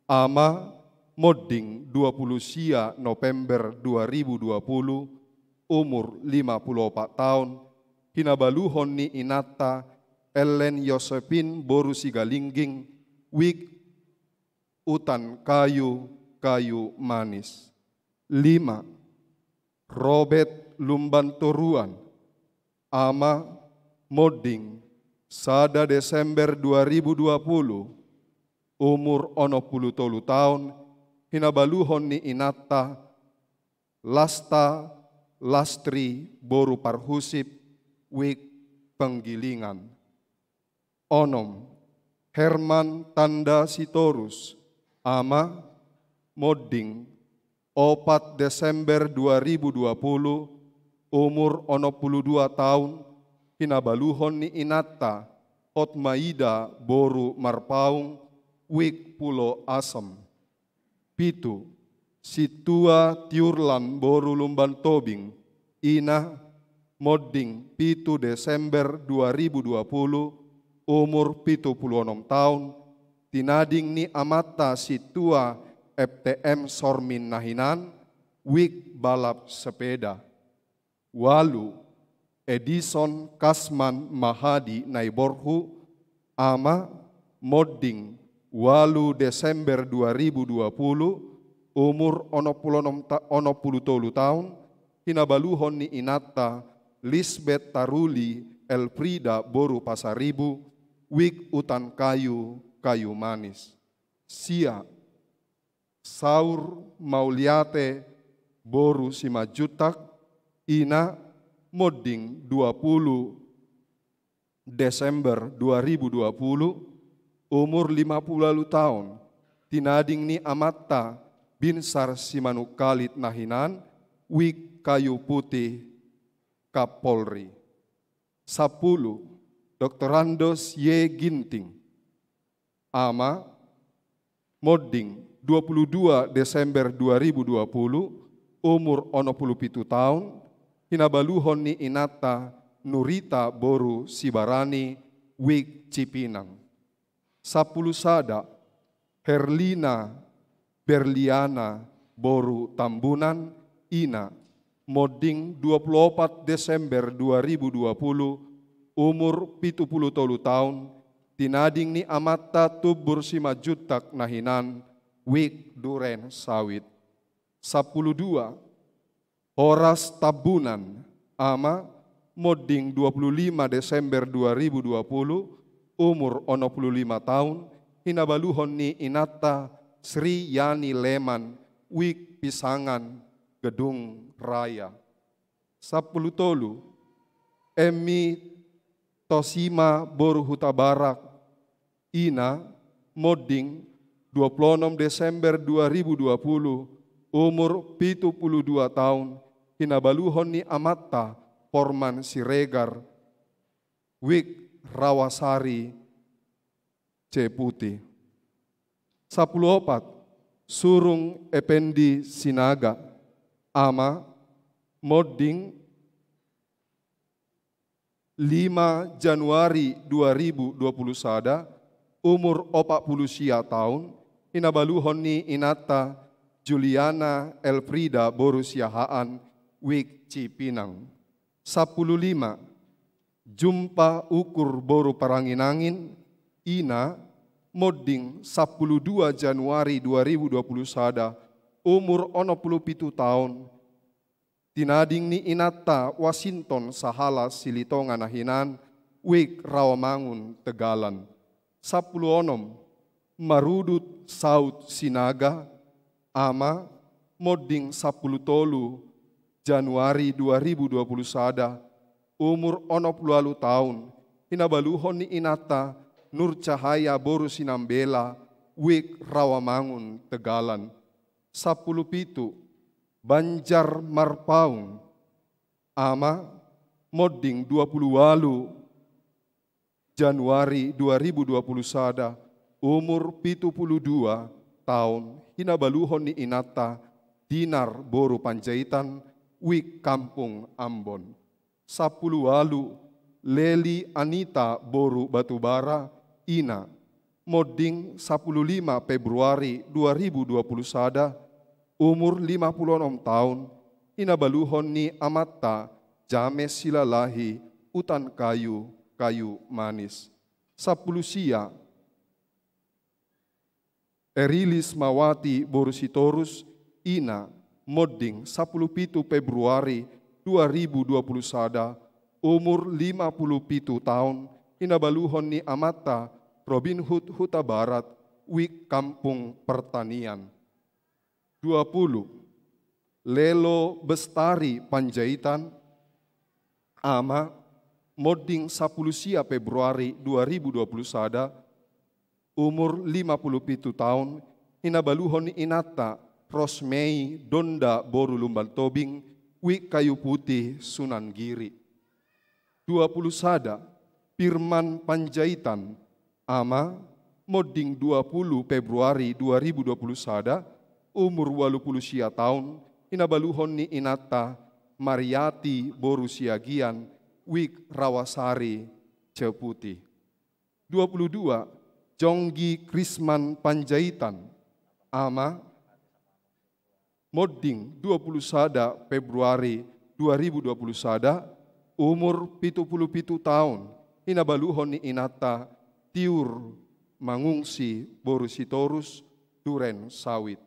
ama, Moding 20 November 2020, umur 54 tahun, hinabaluhon ni Inata Ellen Josephine Boru Sigalingging, Wik Utan Kayu, Kayu Manis. 5. Robert Lumbantoruan, ama, Moding 1 Desember 2020, umur 63 tahun, hinabaluhon ni Inata Lasta Lastri Boru Parhusip, Wik Penggilingan. 6. Herman Tanda Sitorus, ama, Moding 4 Desember 2020, umur 62 tahun, hinabaluhon ni Inata Otmaida Boru Marpaung, Wik Pulau Asem. 7. Situa Tiurlan Boru Lumban Tobing, ina, Moding 7 Desember 2020, umur 76 tahun, tinading ni Amata Situa FTM Sormin Nahinan, Wik Balap Sepeda. 8. Edison Kasman Mahadi Naiborhu, ama, Moding 8 Desember 2020, umur 63 tahun, hinabaluhon ni Inata Lisbeth Taruli Elfrida Boru Pasaribu, Wik Utan Kayu, Kayu Manis. Sia. Saur Mauliate Boru Simajutak, ina, Moding 20 Desember 2020, umur 50 tahun, tinading ni Amata Binsar Simanukalit Nahinan, Wik Kayu Putih, Kapolri. 10. Dr. Randos Y. Ginting, ama, Moding 22 Desember 2020, umur 67 tahun, hinabaluhon ni Inata Nurita Boru Sibarani, Wik Cipinang. 10 Sada. Herlina Berliana Boru Tambunan, ina, Moding 24 Desember 2020, umur 70 tahun, tinading ni Amata Tubur Simajutak Nahinan, Wik Duren Sawit. 12. Horas Tabunan, ama, Moding 25 Desember 2020, umur 65 tahun, hinabaluhon ni Inata Sri Yani Leman, Wik Pisangan, Gedung Raya. 10. Emi Tosima Boru Huta Barak, ina, Moding 26 Desember 2020, umur 72 tahun, hinabaluhon ni Amata Porman Siregar, Wik Rawasari, Ceputi. 14. Surung Ependi Sinaga, ama, Moding 5 Januari 2020 sada, umur 40 tahun, hinabaluhon ni Inata Juliana Elfrida boru siahaan wik Cipinang. 15. Jumpa ukur boru Parangin-angin Ina Modding 12 Januari 2021 umur 17 tahun. Tinading ni Inata Washington sahala Silitonga nahinan wik Rawamangun Tegalan. 16. Marudut Saud Sinaga Ama Modding 10 Januari 2021 umur 60 tahun. Hinabaluhon ni Inata Nur Cahaya boru Sinambela wik Rawamangun Tegalan. 17. Banjar Marpaung Ama Modding 28 Januari 2021 umur 72 tahun. Hinabaluhon ni Inata Dinar boru Panjaitan wik Kampung Ambon. 10 Leli Anita boru Batubara Ina Modding 15 Februari 2021 umur 56 tahun. Hinabaluhon ni Amata James Silalahi Utan Kayu Manis. 10 Sia Erilis Mawati boru Sitorus Ina Modding 17 Februari 2021 umur 57 tahun. Hinabaluhon ni Amata Robin Hood Huta Barat wik Kampung Pertanian. 20. Lelo Bestari Panjaitan Ama Modding 10 Sia Februari 2021 umur 57 tahun. Hinabaluhon ni Inata Rosmei Donda boru Lumban Tobing wik Kayu Putih Sunan Giri. 21. Firman Panjaitan Ama Modding 20 Februari 2021 umur 80 sia tahun. Hinabaluhon ni Inata Mariati boru Siagian wik Rawasari Ceputi. 22. Jonggi Krisman Panjaitan Ama Modding 21 Februari 2021 umur 77 tahun. Hinabaluhon ni Inata Tiur Mangungsi boru Sitorus Duren Sawit.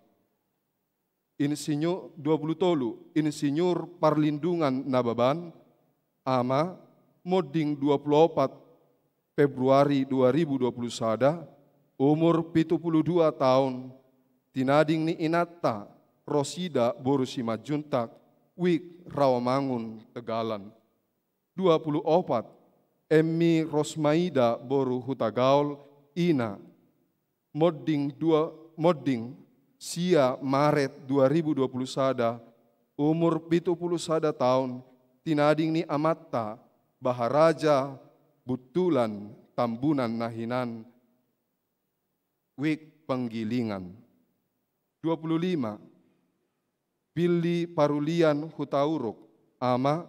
Insinyur 20 Insinyur Parlindungan Nababan Ama Modding 24 Februari 2021 umur 72 tahun. Tinading ni Inata Rosida boru Simajuntak wik Rawamangun Tegalan. 24. Emmi Rosmaida boru Hutagaul Ina Modding Sia Maret 2021 umur 71 tahun. Tinading ni Amata Baharaja Butulan Tambunan Nahinan wik Penggilingan. 25. Billy Parulian Hutauruk Ama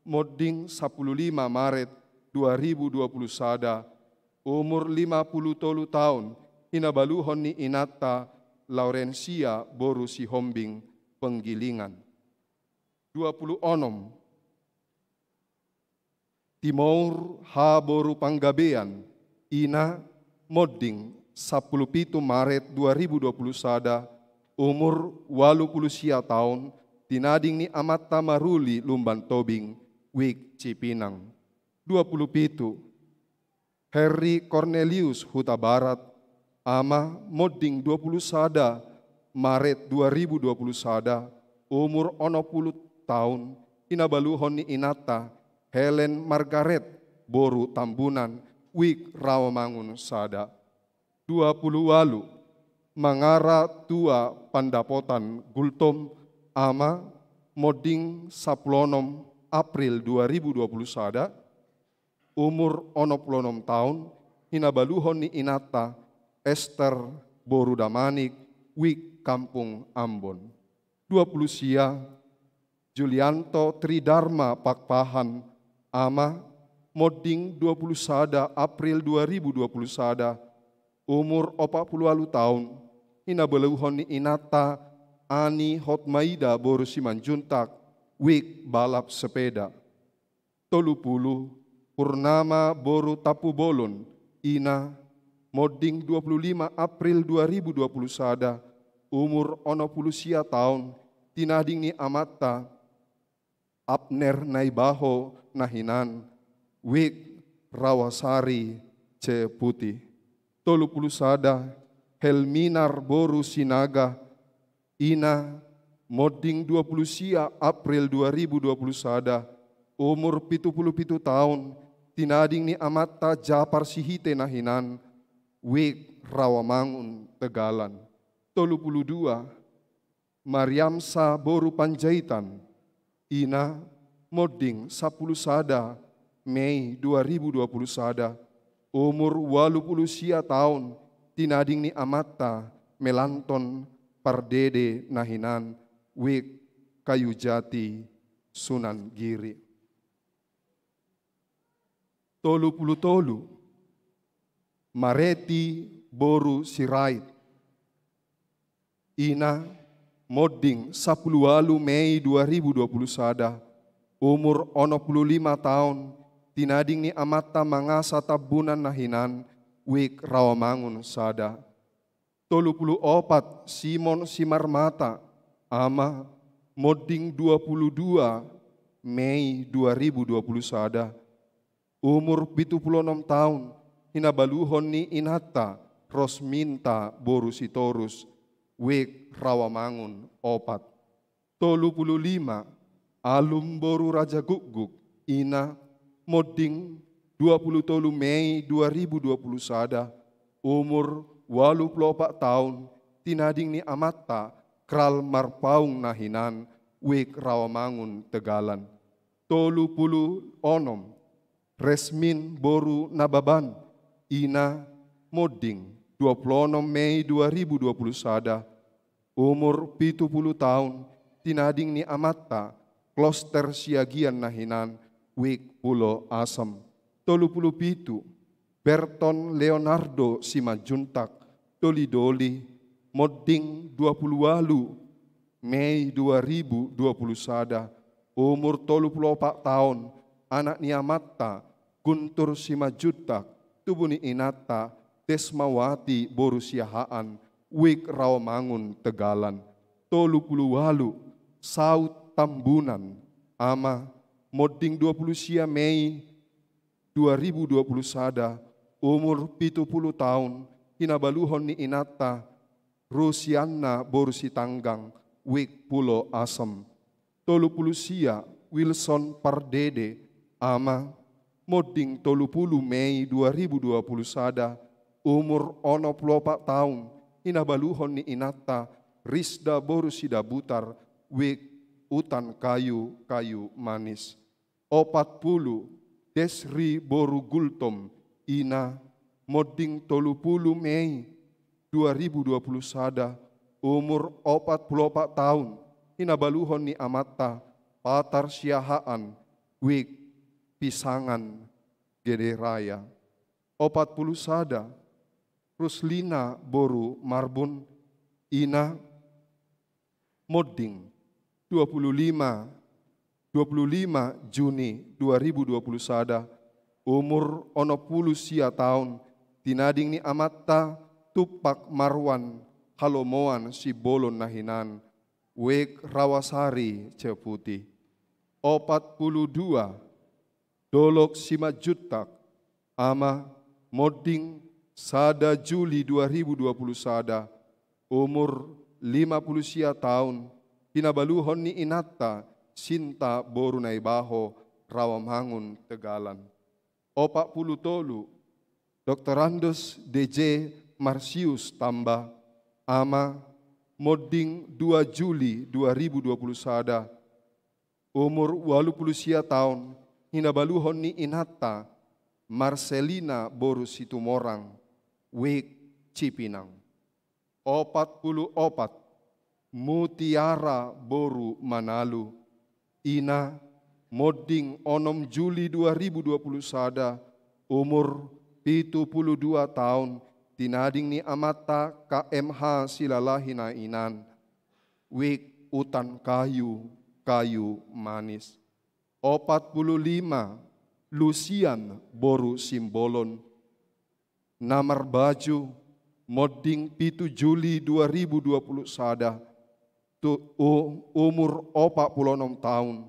Modding 15 Maret 2021 umur 50 tahun. Hinabaluhon ni Inata Laurencia boru Sihombing Penggilingan. 26. Timur Ha boru Panggabean Ina Modding 17 Maret 2021 umur 80 sia tahun. Tinading ni Amata Maruli Lumban Tobing wik Cipinang. 27. Harry Cornelius Huta Barat Ama Modding 21 Maret 2021 umur 60 tahun. Hinabaluhon ni Inata Helen Margaret boru Tambunan wik Rawamangun Sada. 28. Mangara Tua Pandapotan Gultom Ama Modding 16 April 2021 umur 66 tahun. Hinabaluhon ni Inata Esther boru Damanik wik Kampung Ambon. 20 sia Julianto Tridharma Pakpahan Ama Modding 21 April 2021 umur 40 tahun. Hinabaluhon ni Inata Ani Hotmaida boru Simanjuntak, wik balap sepeda. 30 Purnama boru Tapu Bolon, ina moding 25 April 2020 sada, umur 60 tahun, tinading ni amata, Abner Naibaho nahinan, wik Rawasari ce putih. 30 sada Helminar boru Sinaga, ina moding 20 April 2020 sada, umur 77 tahun, tinading ni amata Japar Sihite nahinan, wik Rawamangun Tegalan. 32 Mariamsa boru Panjaitan, ina moding 10 sada Mei 2020 sada, umur 80 tahun, tinading ni amata Melanton Pardede nahinan, wik Kayu Jati Sunan Giri. 30 Mareti boru Sirait, ina moding 10 Mei 2020 sada, umur 65 tahun, tinading ni amata mangasa tabunan nahinan, wik Rawamangun sada. 34 Simon Simarmata, ama moding 22 Mei 2020 sada, umur 76 tahun, hinabaluhon ni inata Rosminta boru Sitorus, wik Rawamangun opat. 35 Alum boru Raja Guguk, ina moding 23 Mei 2020 sada, umur 84 tahun, tinading ni amata Kral Marpaung nahinan, wik Rawamangun Tegalan. 36 Resmin boru Nababan, ina moding 26 Mei 2020 sada, umur 70 tahun, tinading ni amata Kloster Siagian nahinan, wik Pulo Asam. 37 Berton Leonardo Simanjuntak, Doli-Doli, moding 28 Mei 2020 sada, umur 34 tahun, anak ni amata Guntur Simanjuntak, tubuh ni inata Desmawati boru Siahaan, wik Rawamangun Tegalan. 38 Saut Tambunan, ama moding 20 Mei 2020 sada, umur 70 tahun, hinabaluhon ni inata Rosiana boru Sitanggang, wik Pulo Asam. 30 Wilson Pardede, ama moding 30 Mei 2020 sada, umur 64 tahun, hinabaluhon ni inata Risda boru Sidabutar, wik Utan Kayu Manis. 40 Desri boru Gultom, ina moding 30 Mei 2020 sada, umur 44 tahun, hinabaluhon ni amata Patar Siahaan, wik Pisangan Gede Raya. 40 sada Ruslina boru Marbun, ina moding 25 Juni 2020 sada, umur 60 tahun, tinading ni amata Tupak Marwan Halomoan Sibolon nahinan, wik Rawasari Ceputi. 42 Dolok Simanjuntak, ama moding sada Juli 2020 sada, umur 50 tahun, hinabaluhon ni inata Sinta boru Naibaho, Rawamangun Tegalan. 40 Dr. Andos DJ Marsius Tamba, ama moding 2 Juli 2020 sada, umur 80 tahun, hinabaluhon ni inata Marcelina boru Situmorang, wik Cipinang. 44 Mutiara boru Manalu, ina moding 6 Juli 2020 sada, umur 72 tahun, tinading ni amata KMH Silalahina inan, wik utan kayu manis. 45 Lucian boru simbolon. Namar baju modding 7 Juli 2020 sada. Umur 46 tahun.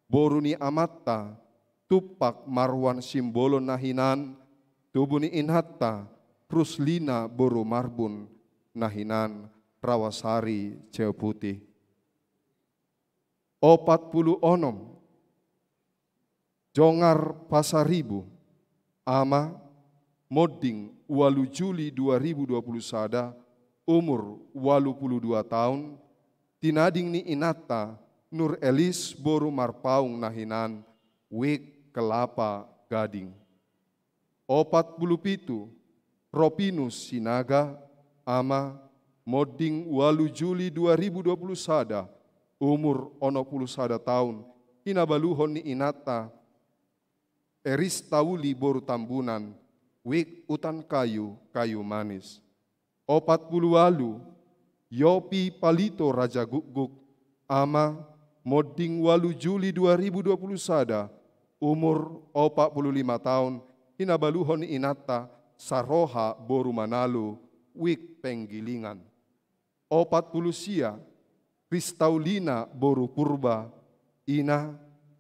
Boru ni amatta tupak marwan simbolon nahinan. Tubuh ni inhatta Pruslina boru marbun nahinan Rawasari Ceo Putih. 46 Jongar Pasaribu ama modding 8 Juli 2020 sada umur 82 tahun tinading ni inata Nur Elis boru marpaung nahinan wik kelapa gading. 47 Ropinus Sinaga ama modding 8 Juli 2020 sada umur 91 tahun hinabaluhon ni inata Eris Tauli boru tambunan wik utan kayu manis. 48 Yopi Palito Raja Guguk ama modding 8 Juli 2020 sada umur 45 tahun hinabaluhon ni inata Saroha boru Manalu wik penggilingan. 40 sia Kristaulina boru Purba ina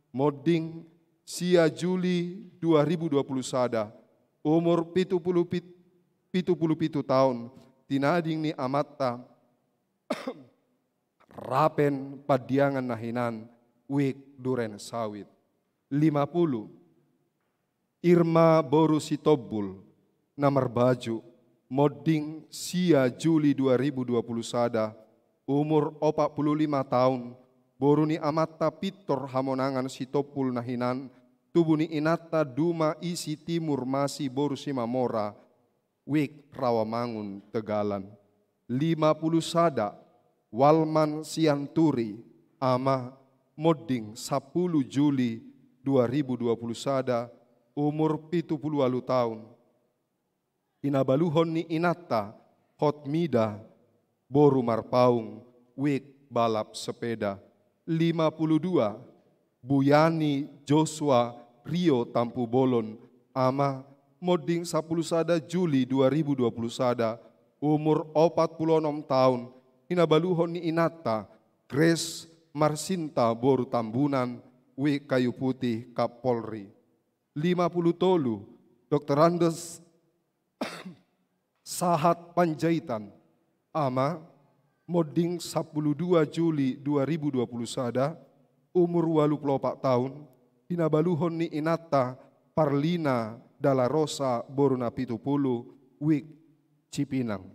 modding sia Juli 2020 sada umur 77 tahun tinading ni amatta Rapen Padiangan nahinan wik duren sawit. 50 Irma boru Sitobul namar baju modding sia Juli 2020 sada umur 45 tahun boru ni amatta Pitor Hamonangan Sitopul nahinan tubuh ni inata Duma isi timur masih boru Simamora wik Rawamangun Tegalan. 50 sada Walman Sianturi ama modding 10 Juli 2020 sada umur 78 tahun inabaluhon ni inata Hotmida boru marpaung wik balap sepeda. 52 Buyani Joshua Rio Tampu Bolon ama modding 10 sada Juli 2020 sada umur 46 tahun hinabaluhon ni inata Grace Marsinta boru tambunan wik kayu putih Kapolri. 50 tolu Dr. Andes Sahat Panjaitan ama modding 12 Juli 2020 sada umur 84 tahun hinabaluhon ni inata Parlina Dalla Rosa boru na 70 wik Cipinang.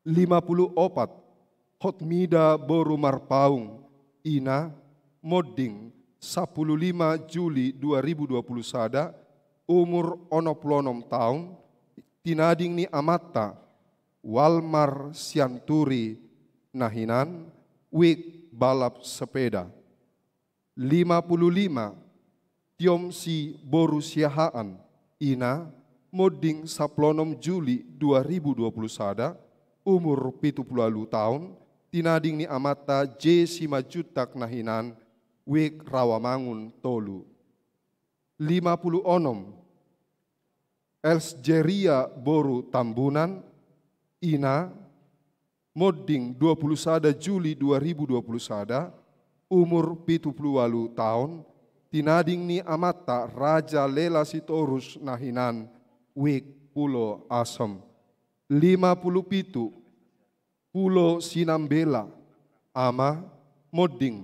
54 Hotmida boru marpaung ina modding 15 Juli 2020 sada umur 66 tahun tinading ni amatta Walmar Sianturi nahinan wik balap sepeda. 55 Tiomsi boru Siahaan ina modding 16 Juli 2020 sada umur 70 tahun tinading ni amatta J. Simajutak nahinan wik Rawamangun Tolu. 56 Elsjeria boru Tambunan ina modding 20 sada Juli 2020 sada umur 78 tahun tinading ni amatta Raja Lela Sitorus nahinan wik Pulo Asem. 57 Pulo Sinambela ama modding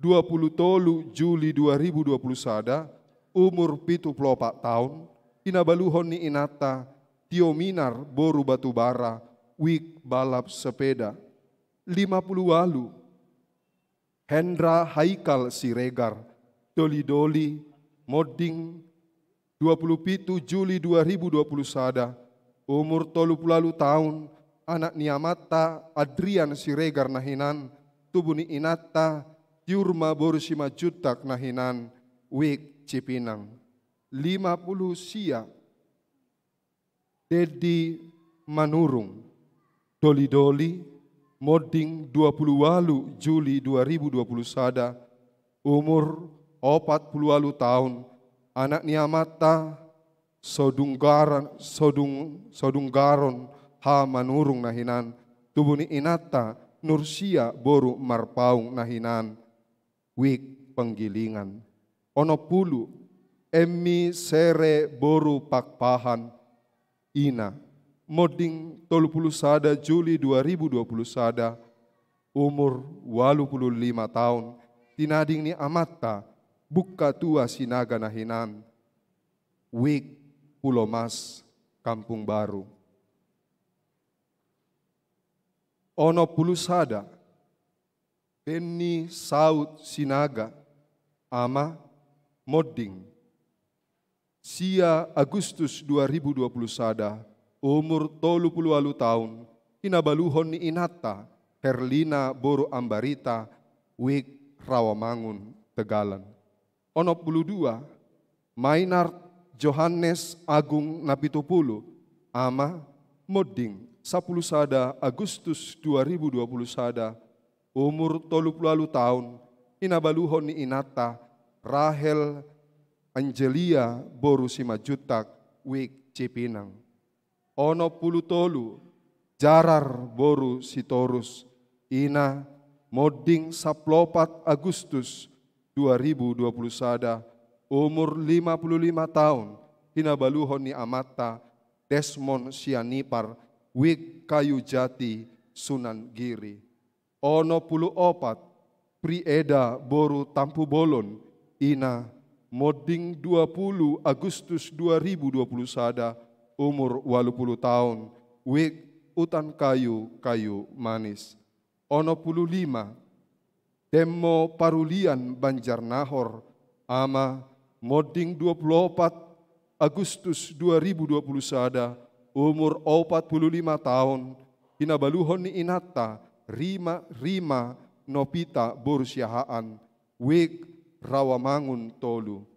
20 Juli 2020 sada umur 74 tahun inabaluhon ni inata Tiominar boru Batubara wik balap sepeda. 58 Hendra Haikal Siregar Doli-doli modding 27 Juli 2020 sada umur 30 tahun anak niamata Adrian Siregar nahinan tubuh ni inata Tiurma boru Simajutak nahinan wik Cipinang. 50 sia Dedi Manurung Doli-doli Moding 28 Juli 2021, umur 48 tahun, anak niamata sodunggaron ha manurung nahinan, tubuni inata Nursia boru marpaung nahinan, wik penggilingan. Ono pulu emi sere boru pakpahan ina. Moding 31 Juli 2021, umur 85 tahun, tinading ni amata, buka tua sinaga nahinan, wik Pulau Mas, Kampung Baru. Ono pulu sada, Penny Saud Sinaga, ama Moding, sia Agustus 2020 sada, umur 38 tahun, hinabaluhon ni inata, Herlina Boru Ambarita, wik Rawamangun, Tegalan. Ono pulu dua, Maynard Johannes Agung Napitupulu, ama Moding, 10 sada Agustus 2020 sada, umur 38 tahun, hinabaluhon ni inata, Rahel Angelia Boru Simajutak, wik Cipinang. Ono pulu tolu, Jarar Boru Sitorus, ina Moding 14 Agustus 2020 sada, umur 55 tahun, hinabaluhon ni amata, Desmond Sianipar, wik Kayu Jati, Sunan Giri. Ono pulu opat, Prieda Boru Tampu Bolon, ina Moding 20 Agustus 2020 sada, umur 80 tahun, wik Utan Kayu, Kayu Manis. Ono pulu lima, Demo Parulian Banjarnahor, ama Moding 24 Agustus 2020 sada, umur 45 tahun, hinabaluhon ni inata, Rima Nopita Borsiahaan, wik Rawamangun Tolu.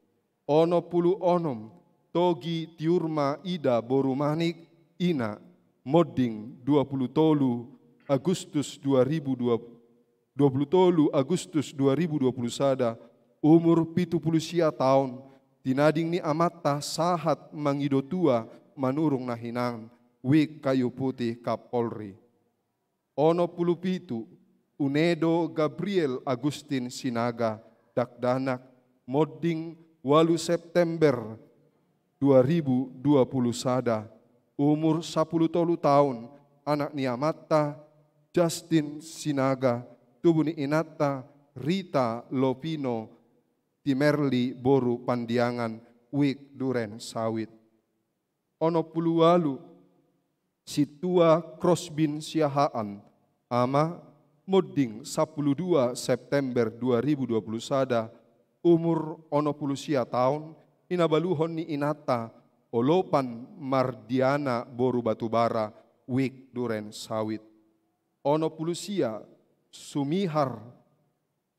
Ono pulu onom, Togi Tiurma Ida Borumanik, ina Moding 20 tolu Agustus 2020 sada, umur 70 tahun, tinading ni amata sahat mangido tua manurung nahinang, wik Kayu Putih Kapolri. Ono pulu pitu, Unedo Gabriel Agustin Sinaga, Dakdanak, Moding 8 September 2020 sada, umur 10 tahun, anak niamata, Justin Sinaga, tubuni inata, Rita Lopino, Timerli Boru Pandiangan, wik Duren Sawit. Ono pulu walu, Situa Crosbin Siahaan, ama Moding 12 September 2020 sada, umur ono pulu sia tahun, hinabaluhon ni inata, Olopan Mardiana Boru Batubara, wik Duren Sawit. Ono pulu sia, Sumihar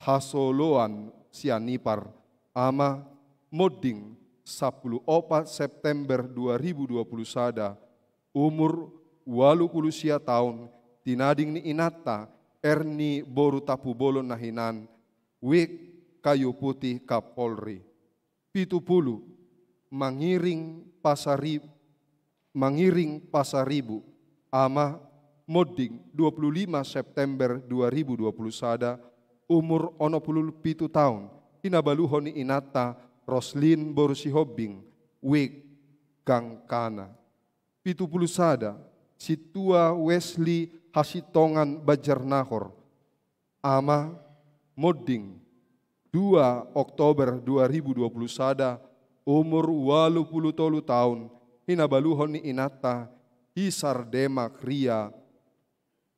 Hasoloan Sianipar, ama Moding 14 September 2020 sada, umur 80 sia tahun, tinading ni inata, Erni Boru Tapu Bolon nahinan, wik Kayu Putih Kapolri. 70 Mangiring Pasaribu, ama Moding 25 September 2020 sada, umur 87 tahun, hinabaluhon ni inata, Roslin Boru Sihobing, wik Gangkana. 70 sada, Situa Wesley Hasitongan Banjarnahor, ama Moding 2 Oktober 2020 sada, umur 83 tahun, hinabaluhon ni inata, Hisar Demak Ria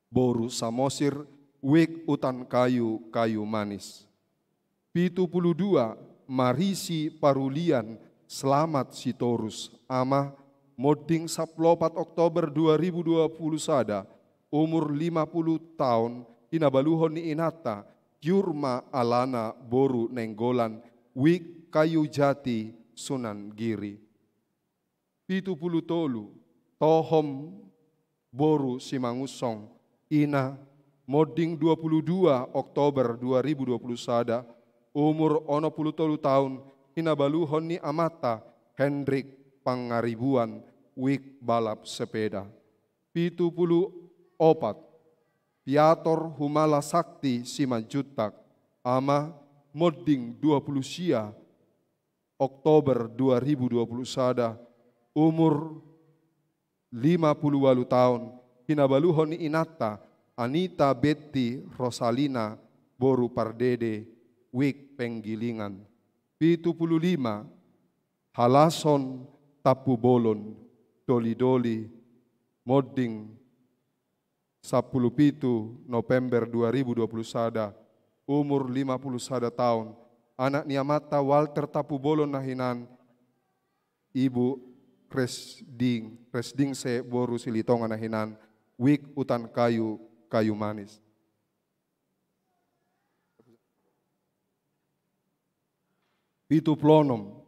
Boru Samosir, wik Utan Kayu, Kayu Manis. 72 Marisi Parulian Selamat Sitorus, ama Moding 14 Oktober 2020 sada, umur 50 tahun, hinabaluhon ni inata, Yurma Alana Boru Nenggolan, wik Kayu Jati, Sunan Giri. 70 Tohom Boru Simangusong, ina Moding 22 Oktober 2021, umur 63 tahun, hinabaluhon ni amata Hendrik Pangaribuan, wik balap sepeda. 74 Piator Humala Sakti Simanjutak, ama Moding 20 sia Oktober 2021, umur 58 tahun, hinabaluhon ni inata Anita Betty Rosalina Boru Pardede, wik Penggilingan. 75 Halason Tapubolon Doli-Doli, Moding 17 November 2021, umur 51 tahun, anak niamata Walter Tapubolon nahinan, ibu Kresding se Boru Silitonga nahinan, wik Utan Kayu Manis. Pitu plonom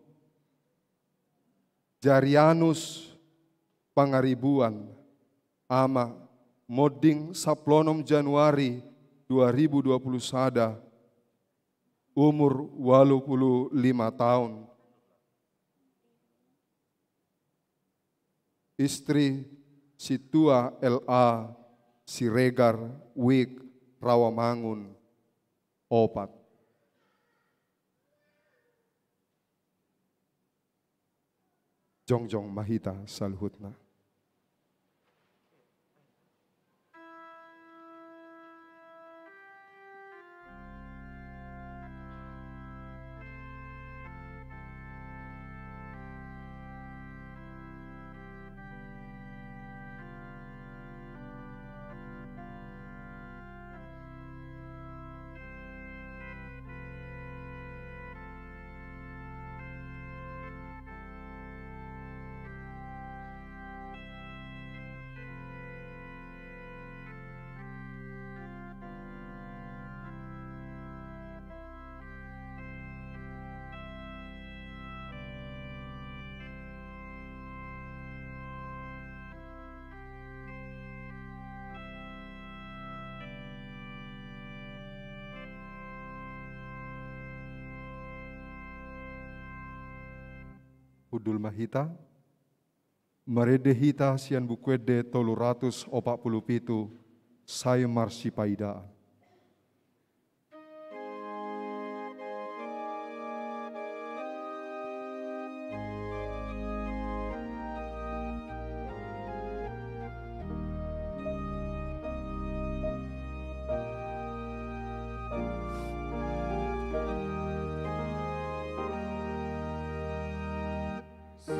Jarianus Pangaribuan, ama Moding 10 Januari 2021, umur 85 tahun. Istri Situa LA Siregar, wik Rawamangun, opat. Jongjong Mahita Saluhutna. Udul Mahita, Maredehita sian bukwede 347, saya marsipaida.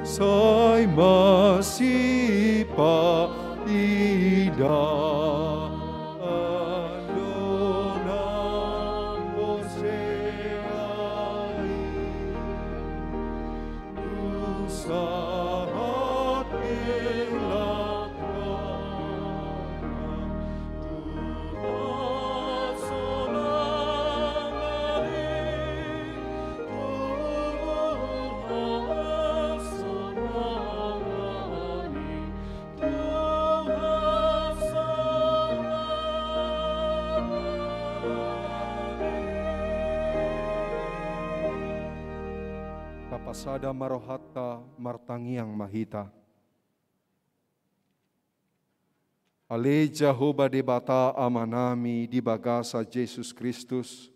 Sai masipa ida andona oseai usahat Sada marohata martangiang mahita. Ale Jehovah debata amanami di bagasa Jesus Kristus.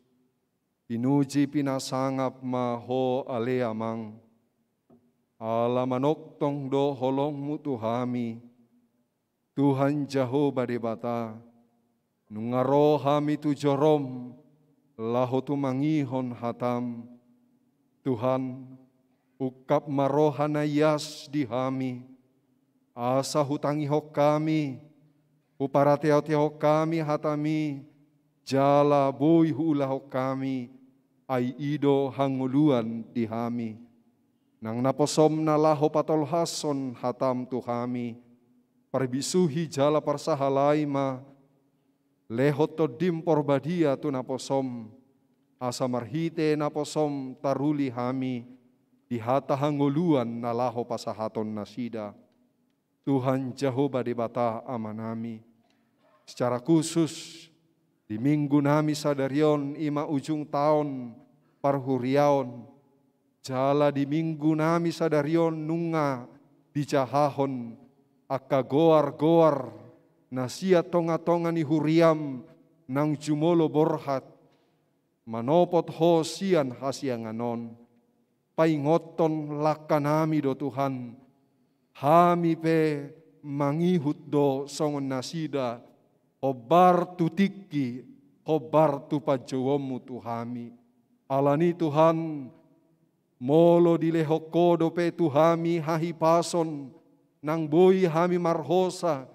Pinuji pinasangap maho ale amang. Alamanoktong do holong mutuhami. Tuhan Jehovah debata. Nungarohami tu jorom. Laho tu mangihon hatam. Tuhan ukap marohana yas dihami, asa hutangi hok kami, uparateo-teo kami hatami, jala boi hula hok kami, ai ido hanguluan dihami. Nang naposom na laho patolhason hatam tuhami, parbisuhi jala parsahalaima, lehot to dimpor badia tu naposom, asa marhite naposom taruli hami, di hata hanguluan na laho pasahaton nasida. Tuhan Jehovah debata amanami. Secara khusus Di minggu nami sadarion ima ujung tahun parhuriaon. Jala di minggu nami sadarion nunga di jahahon. Aka goar-goar nasia tonga-tonga ni huriam nang jumolo borhat. Manopot ho sian hasianganon. Paingoton lakanami do Tuhan. Hami pe mangihut do songon nasida. Hobar tu tiki, hobar tu pajowomu Tuhami. Alani Tuhan, molo dilehokodo pe Tuhami hahi pason, nang boi hami marhosa,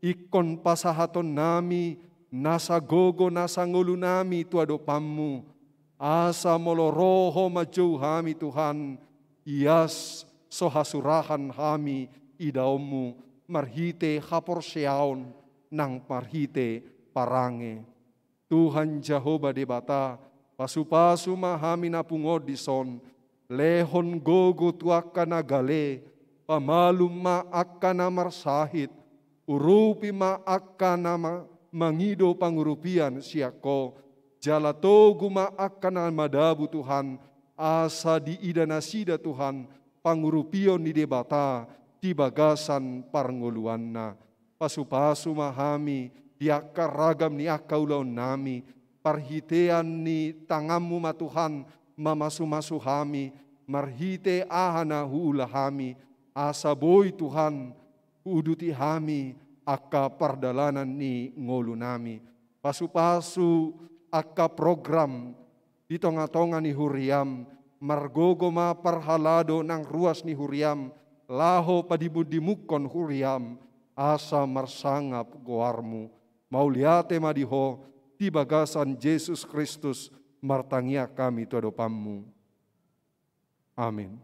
ikon pasahaton nami, nasa gogo nasa ngulu nami tuado pammu. Asa molo roho majou hami Tuhan, ias sohasurahan hami idaomu, marhite hapor seaon, nang parhite parange. Tuhan Jehovah debata, pasu-pasu mahami napungod dison, lehon gogo tuaka nagale, pamalum maaka na marsahit, urupi maaka na mangido pangurupian siako, jalatogu maaka na madabu Tuhan, asa di idanasida Tuhan, pangurupion ni debata, di bagasan parngoluanna. Pasu-pasu mahami, diakar ragam ni akaulaon nami, parhitean ni tangamu matuhan, mamasu-masu hami, marhite ahana huula hami, asa boy Tuhan, uduti hami, aka pardalanan ni ngolu nami. Pasu-pasu aka program, di tonga-tonga ni huriam, margogo ma parhalado nang ruas ni huriam, laho padibudimukon huriam, asa marsangap goarmu, mauliate madiho, di bagasan Yesus Kristus, martangia kami tuadopammu. Amin.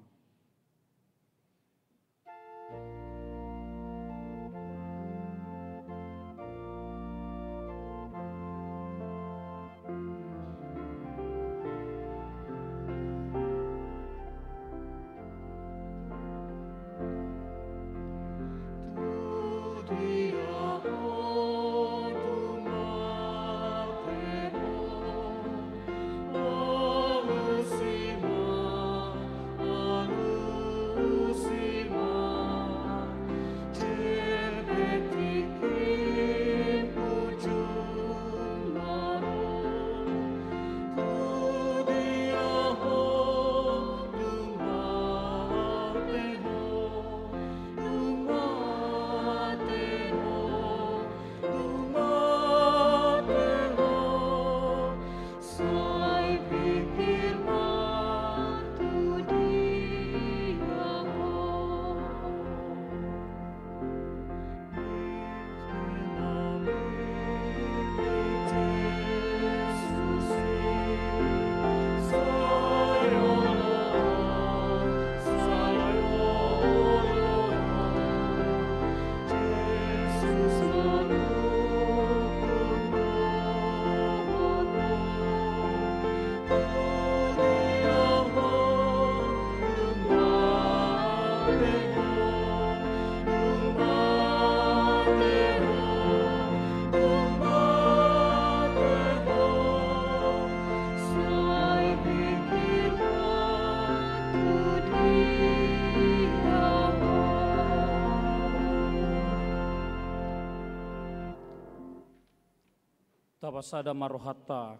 Tapasada marohata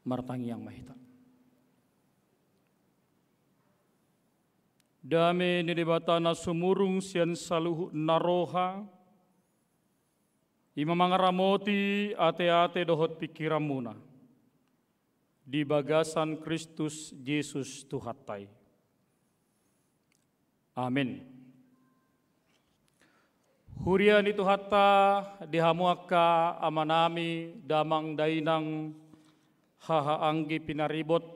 martangiang mahita. Dame nidibatana sumurung sian saluhu naroha, ima mangaramoti ate-ate dohot pikiramuna, di bagasan Kristus Yesus Tuhatai. Amin. Hurian itu hatta dihamuaka amanami damang dainang haha anggi pinaribot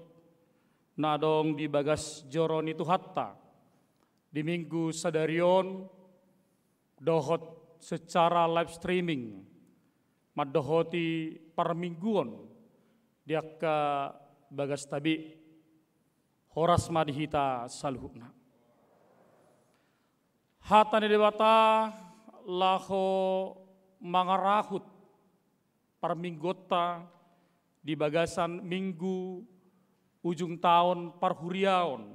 nadong di bagas joron itu hatta di minggu sadarion dohot secara live streaming madohoti parmingguon diaka bagas tabi horas madhita salhuna hata ni debata laho mangarahut parminggota di bagasan minggu ujung tahun parhuriaon.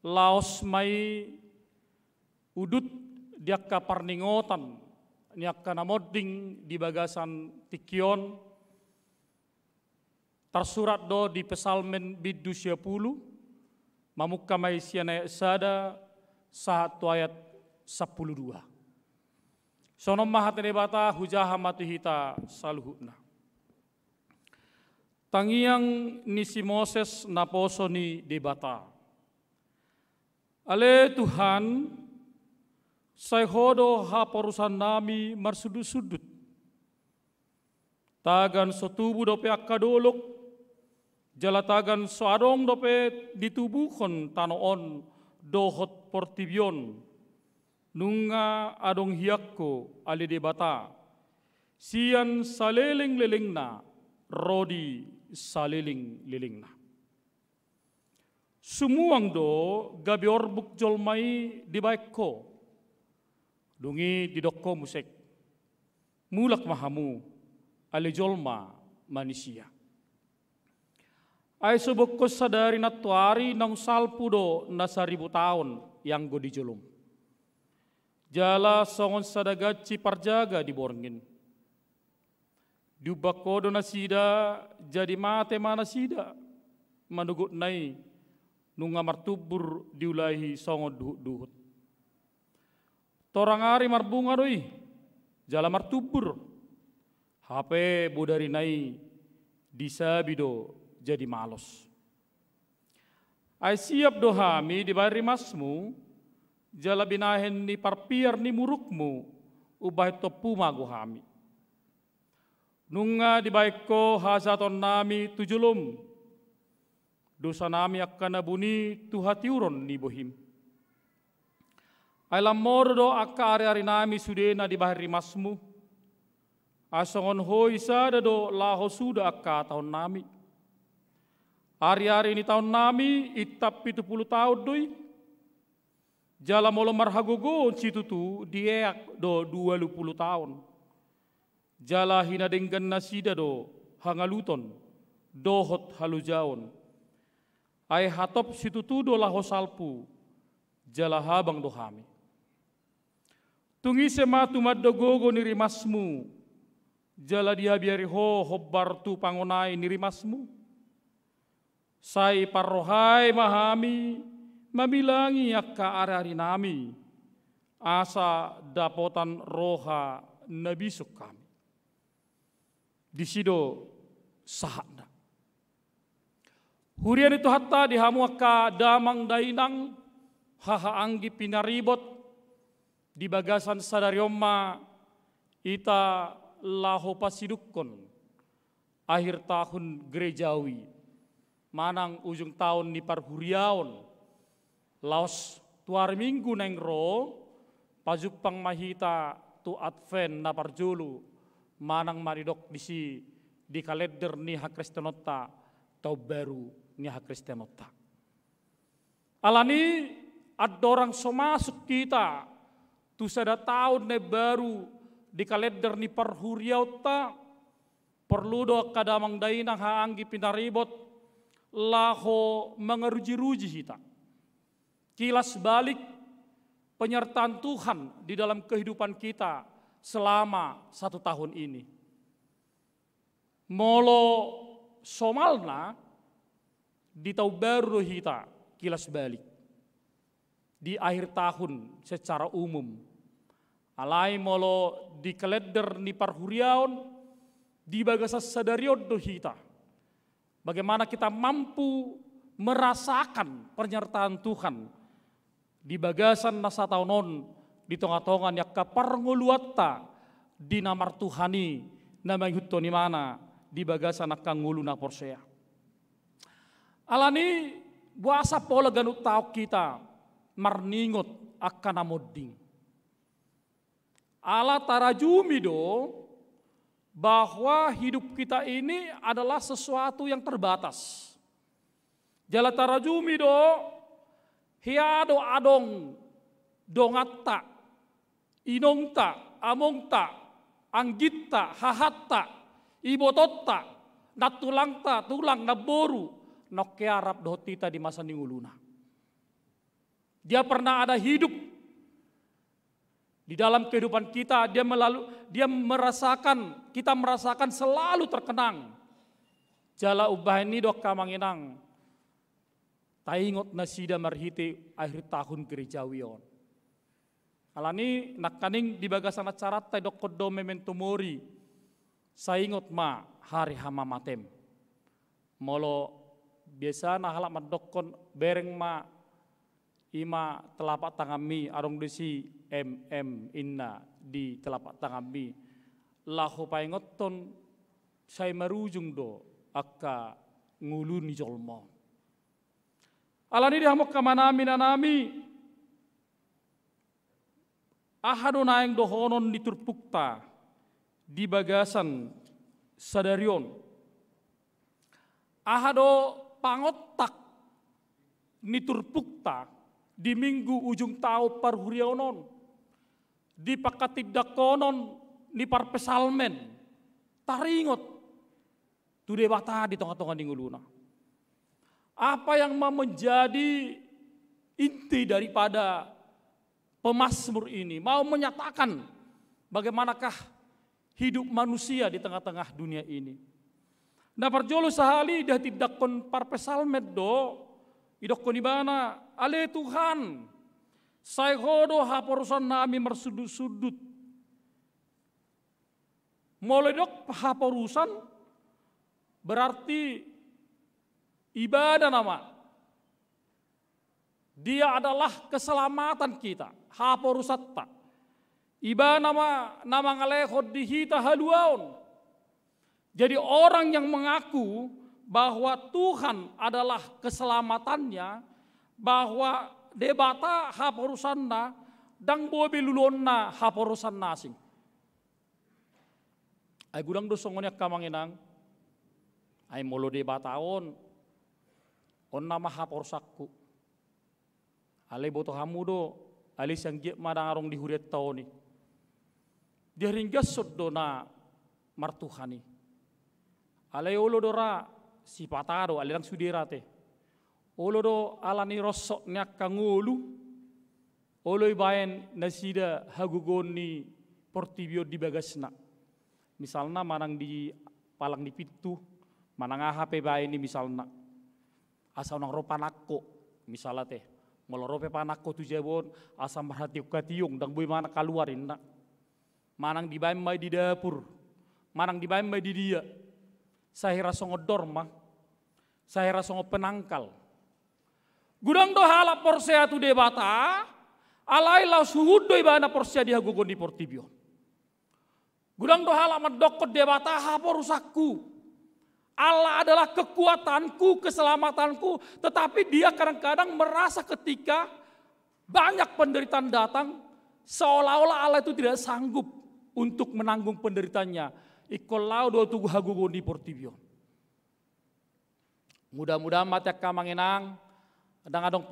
Laos mai udut diakka parningotan niakka namoding di bagasan tikion tersurat do di pesalmen biddu 10 mamukka mai siana sada 1 ayat 12. Sonom mahatene bata hujaha matihita saluhuna. Tangiang ni si Moses naposo ni debata. Ale Tuhan, say hodo ha porusan nami marsudut-sudut. Tagan so tubuh dope akadolok, jalatagan so adong dope ditubuhon tanoon dohot portibion. Nunga adong hiakko ali debata. Sian saleling-leling na, rodi saliling-liling na. Sumuang do gabi orbuk jolmai di baik ko. Dungi didokko musek. Mulak mahamu ali jolma manusia. Ay subok ko sadari na tuari ng salpu do na 1000 tahun yang go di jolom. Jala songon sadagat ci parjaga di borngin. Dubako do na sida jadi mate mana sida. Manugut nai nunga martubur diulahi songon duhut-duhut. Torangari marbunga doi, jala martubur. HP budari nai disabido jadi malos. Ay siap dohami di bari masmu, jala binahen ni parpiar ni murukmu, ubah topu magu hami. Nunga di baik ko hasaton nami tujulum, dosa nami akan nabuni tuhatiuron ni bohim. Alam mordo akka ari-ari nami sudena di bahari masmu. Asongon hoi sada do laho suda akka tahun nami. Ari-ari ini tahun nami itap 70 tahun doi. Jala molo marhagogo citutu dieak do 20 tahun. Jala hina denggan nasida do hangaluton dohot halujaon. Ay hatop situtu do laho salpu jala habang dohami. Tungi sematu maddogogo nirimasmu jala dia biari hobbar tu pangonai nirimasmu. Sai parrohai mahami mamilangi akka ari-ari nami asa dapotan roha nabisuk kami. Disido sahanda. Hurian itu hatta dihamu akka damang dainang hahaanggi pinaribot di bagasan sadariomma ita laho pasidukon akhir tahun gerejawi manang ujung tahun ni parhuriaon laos tuar minggu nengro pajupang mahita tu advent na parjulu manang maridok di kalender ni hakristenota tau baru ni hakristenota. Alani ada orang somasuk kita tu sada tahun ne baru di kalender ni parhuriauta perlu do kadamang dainang haanggi pinaribot laho mengeruji-ruji kita. Kilas balik penyertaan Tuhan di dalam kehidupan kita selama 1 tahun ini. Molo somalna di tahun baru kita kilas balik. Di akhir tahun secara umum. Alai molo di kalender ni parhuriaon di bagasas sadariod do hita. Bagaimana kita mampu merasakan penyertaan Tuhan di bagasan nasa tahunon di tonga-tongan yakka parnguluatta di namar Tuhani nama yutoni mana di bagasan akka ngulu na porsea. Alani buasa pola ganut tau kita marningot akka namodding. Ala tarajumi do bahwa hidup kita ini adalah sesuatu yang terbatas. Jala tarajumi do hiado adong dongatta inongta amongta anggitta hahatta ibo totta, natulangta, tulang naboru, nokke Arab dohotita di masa ninguluna. Dia pernah ada hidup di dalam kehidupan kita, kita merasakan selalu terkenang. Jala ubah ini dok kamanginang. Taingot nasida marhiti akhir tahun gerejawion. Alani nakaning di bagasan acara tay dok kodo memento mori. Saingot ma hari hama matem. Molo biasa nah halak madokon bereng ma ima telapak tangan mi arong desi inna di telapak tangan mi. Lahu paingoton saya merujung do akka nguluni jolmo. Alani dihamok kamanami nanami ahado naeng dohonon diturpukta di bagasan sadarion. Ahado pangotak niturpukta di minggu ujung tahun parhurionon di pakatidakonon di parpesalmen taringot tu debata di tengah-tengah dinguluna. Apa yang menjadi inti daripada pemazmur ini mau menyatakan bagaimanakah hidup manusia di tengah-tengah dunia ini. Nah perjolo sahali dah tidak kon parpesalmet do idok kon ibana ale Tuhan saya hodo haporusan nami mersudut-sudut moledok haporusan berarti ibadah nama. Dia adalah keselamatan kita. Haporusatta. Ibadah nama ngalehod dihita haluaon. Jadi orang yang mengaku bahwa Tuhan adalah keselamatannya, bahwa debata haporusanna dan bobi lulonna haporusan nasing. Ay gudang dosongonya kamanginang. Ay molo debataon. On nama haporsakku. Ale boto hamudo, ale sang giat madang arong di huriat tao ni. Dia ringgasod do na martuhani. Ale olo dora si patado, ale lang sudira te. Olo do alani rosok niak kangulu. Olo ibayan nasida hagugon ni portibio di bagasna. Misalnya manang di palang di pitu, manang ahape bayan ni misalnya. Asa nang ropanakko misalnya teh melorope panakko tu jabon asa marhatiuk katiung dang boy mana kaluarin nak manang di baim mai di dapur manang di baim mai di dia saya rasa ngodor mah saya rasa penangkal gudang do hala porsea tu debata alai lau suhud do ibana porsea dia gugon di portibio gudang do hala madokot debata hapo rusakku Allah adalah kekuatanku, keselamatanku, tetapi dia kadang-kadang merasa ketika banyak penderitaan datang, seolah-olah Allah itu tidak sanggup untuk menanggung penderitaannya. Ikolau do tugu hagugo di portibio. Mudah-mudahan mata kamanginang, adang-adong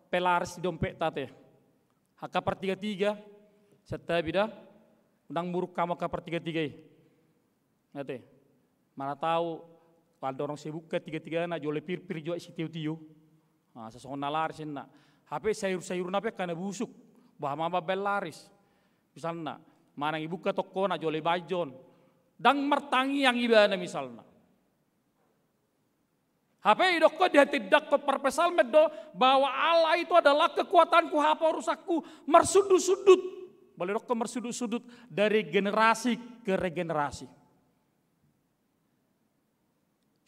pelaris di dompet tate. Haka per 33, setelah bida, undang buruk kamu ka per 33. Nate, mana tahu kalau orang sibuk ke 33 na jole pir-pir juga si tiu-tiu. Nah, sesongon nalaris na. HP sayur-sayur nape kana busuk. Bah mama belaris. Misalnya, mana ibu ke toko na jole bajon. Dang mertangi yang ibana misalnya. HP idok ko dia tidak ke perpesal meddo bahwa Allah itu adalah kekuatanku, hapa rusakku, mersudut-sudut. Boleh dok ke mersudut-sudut dari generasi ke regenerasi.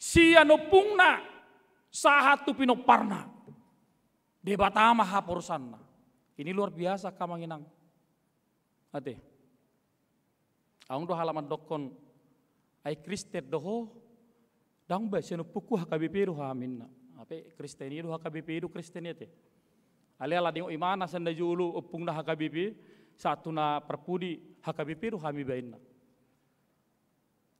Sia no pungna sahatu pinoparna debatama haporusanna. Ini luar biasa kamanginang. Ate. Aung do halaman dokon ai Kristen doho dang ba seno puku HKBP do haminna. Ape Kristen do HKBP do Kristen ete. Ale ala ding imana sanda julu opungna HKBP satu na perpudi HKBP do hami bainna.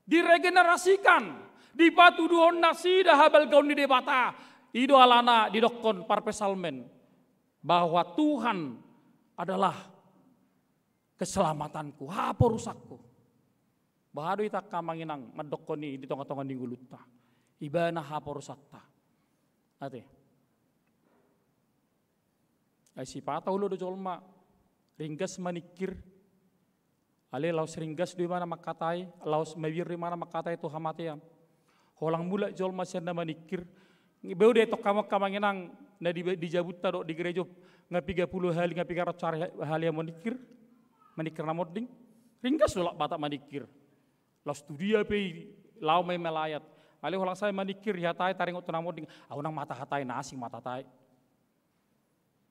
Diregenerasikan di batu duhon nasi dah habal gaun di debata ido alana di dokon parpesalmen bahwa Tuhan adalah keselamatanku, apa rusakku. Bahado ita kamanginang madokoni di tonga-tonga ningguluta. Ibana haporusatta. Ate. Ay sipata ulo do jolma. Ringgas manikir. Ale laos ringgas di mana makatai, laos mawir di mana makatai tu hamatiam. Holang mula jolma senda manikir. Beu de tok kamanginang na di jabuta do di gereja ngapi 30 hali ngapi 100 hali manikir. Manikir namoding. Ringgas dolak batak manikir. Laos studia pe lau may melayat. Ali holang saya manikir hatai taring utu namoding. Aunang mata hatai nasing mata tai.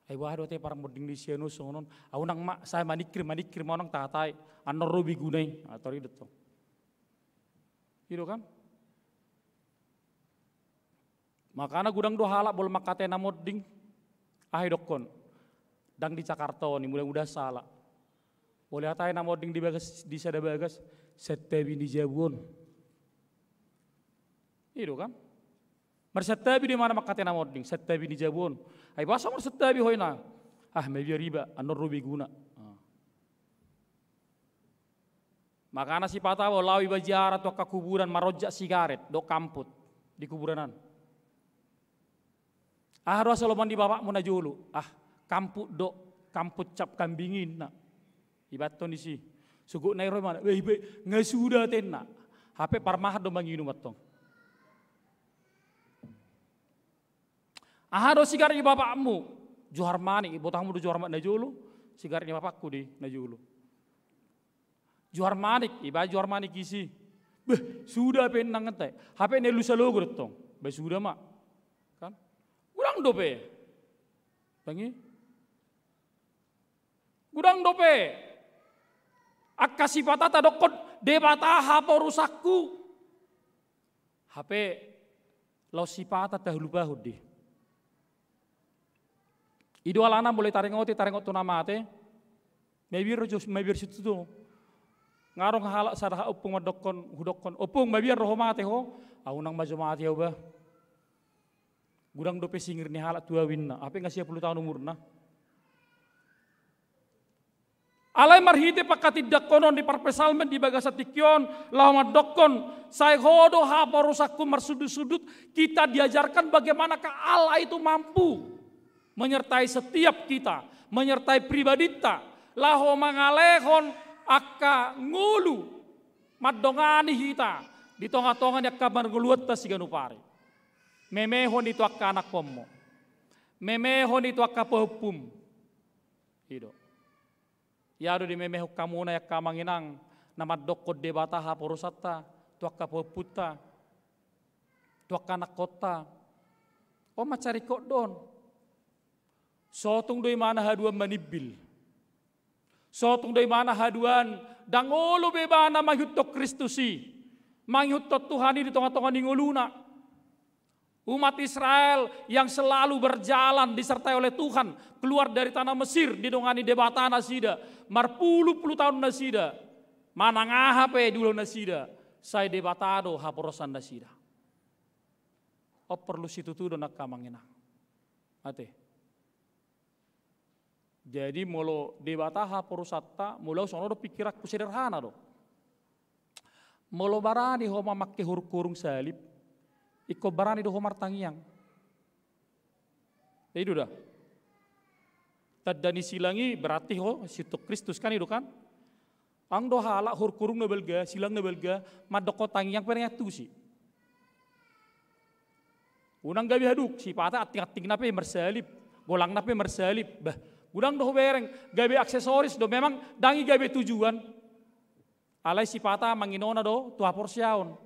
Ay wahdo te parang moding di siano sonon. Aunang saya manikir maunang tatai. Anor robi gunay atau ridot to. Gitu kan? Makana gudang do halak bol makate namoding. Ahay dokon. Dang di Jakarta ni mudah-mudah salah. Boleh hatai namoding di bagas di sada bagas. Setebi di Jabun. Itu kan? Mersetabi di mana makate namoding? Setebi di Jabun. Ay basa mo setebi hoyna. May riba anor rubi guna. Makana si patawo lawi bajiara to kuburan marojak sigaret do kamput di kuburanan. Ro soloman di bapakmu na julu. Kamput do kamput cap kambingin na. Ibaton di si. Suguk nairo mana? Weh ngasuda tenna. HP parmahat do manginum atong. Do sigaret di bapakmu. Johar manik, botangmu do johar manik na julu. Sigaret di bapakku di na julu. Johar manik, iba johar manik isi. Sudah penang ngetek. HP ne lusa logo tong. Sudah mak. Kan? Gudang dope. Bangi. Gudang dope. Akasi patata dokon debata hapo rusakku. HP lau sipata tahulu bahud di. Idu alana boleh taringot namate. Mabir situ tu. Ngarong halak sarah opung madokon hudokon. Opung mabir roh mate ho. Aunang majo mate ho ba. Gudang dope singir ni halak tua winna. Apa ngasih 10 tahun umurna. Alay marhite pakatidak konon di parpesalmen di bagasa tikyon lawan dokon saya hodo haporusakku marsudut-sudut kita diajarkan bagaimana Allah itu mampu menyertai setiap kita menyertai pribadita laho mangalehon akka ngulu madongani kita di tonga-tongan yakka marguluat ta siganupari memehon itu akka anak pommo memehon itu akka pohupum hido. Yado di memehuk kamu na yak kamanginang namad dokod debata haporusata tuak kapoputa tuak anak kota macari kok don sotung doi mana haduan manibil sotung doi mana haduan dangolo bebana manghutto Kristusi manghutto Tuhani di tengah-tengah ninguluna. Umat Israel yang selalu berjalan disertai oleh Tuhan keluar dari tanah Mesir didongani debata nasida marpuluh-puluh tahun nasida manang ahape dulu nasida saya debatado haporosan nasida perlu situ tu nak kamangina ate jadi molo debata haporosata molo sono do pikirakku sederhana do molo barani homa makke hurkurung salib iko barani do homar tangiang. Itu dah. Tadani silangi berarti situ Kristus kan itu kan. Ang do halak hurkurung na belga, silang na belga, madoko tangiang pernya tu si. Unang gabi haduk si pata ating-ating nape mersalib, golang nape mersalib. Udang do bereng gabi aksesoris do memang dangi gabi tujuan. Alai si pata manginona do tua porsiaon.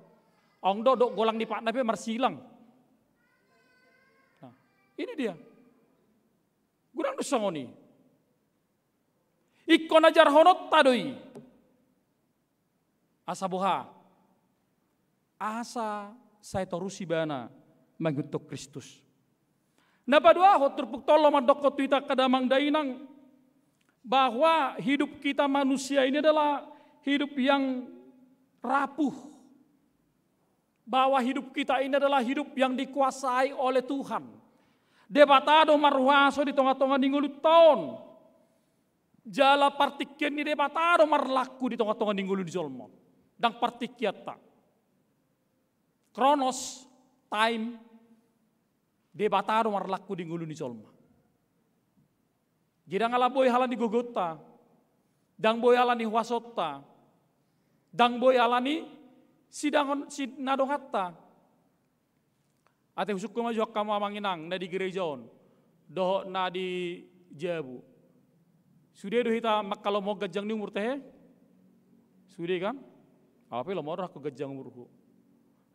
Ong do golang di pak nape marsilang. Nah, ini dia. Gurang do songoni. Ikon ajar honot tadoi. Asa boha. Asa saya torusi bana manggutok Kristus. Napa doa terpuk tolo mandoko tuita kadamang dainang bahwa hidup kita manusia ini adalah hidup yang rapuh. Bahwa hidup kita ini adalah hidup yang dikuasai oleh Tuhan. Debatado marwaso di tengah-tengah ninggulu tahun. Jala partiken ni debatado marlaku di tengah-tengah ninggulu di jolmo. dang partikiata. Kronos, time, debataro marlaku di ngulu ni solma. Gidang alaboy halan di gogota, dang boy halan di wasota, dang boy halan di sidangon sinadong hatta. Ate husuk ko majuak kama manginang na di gerejaon, doho na di jabu. Sudah doh hita makalo mau gajang ni umur teh, sudah kan? Apa lo mau aku gajang umurku?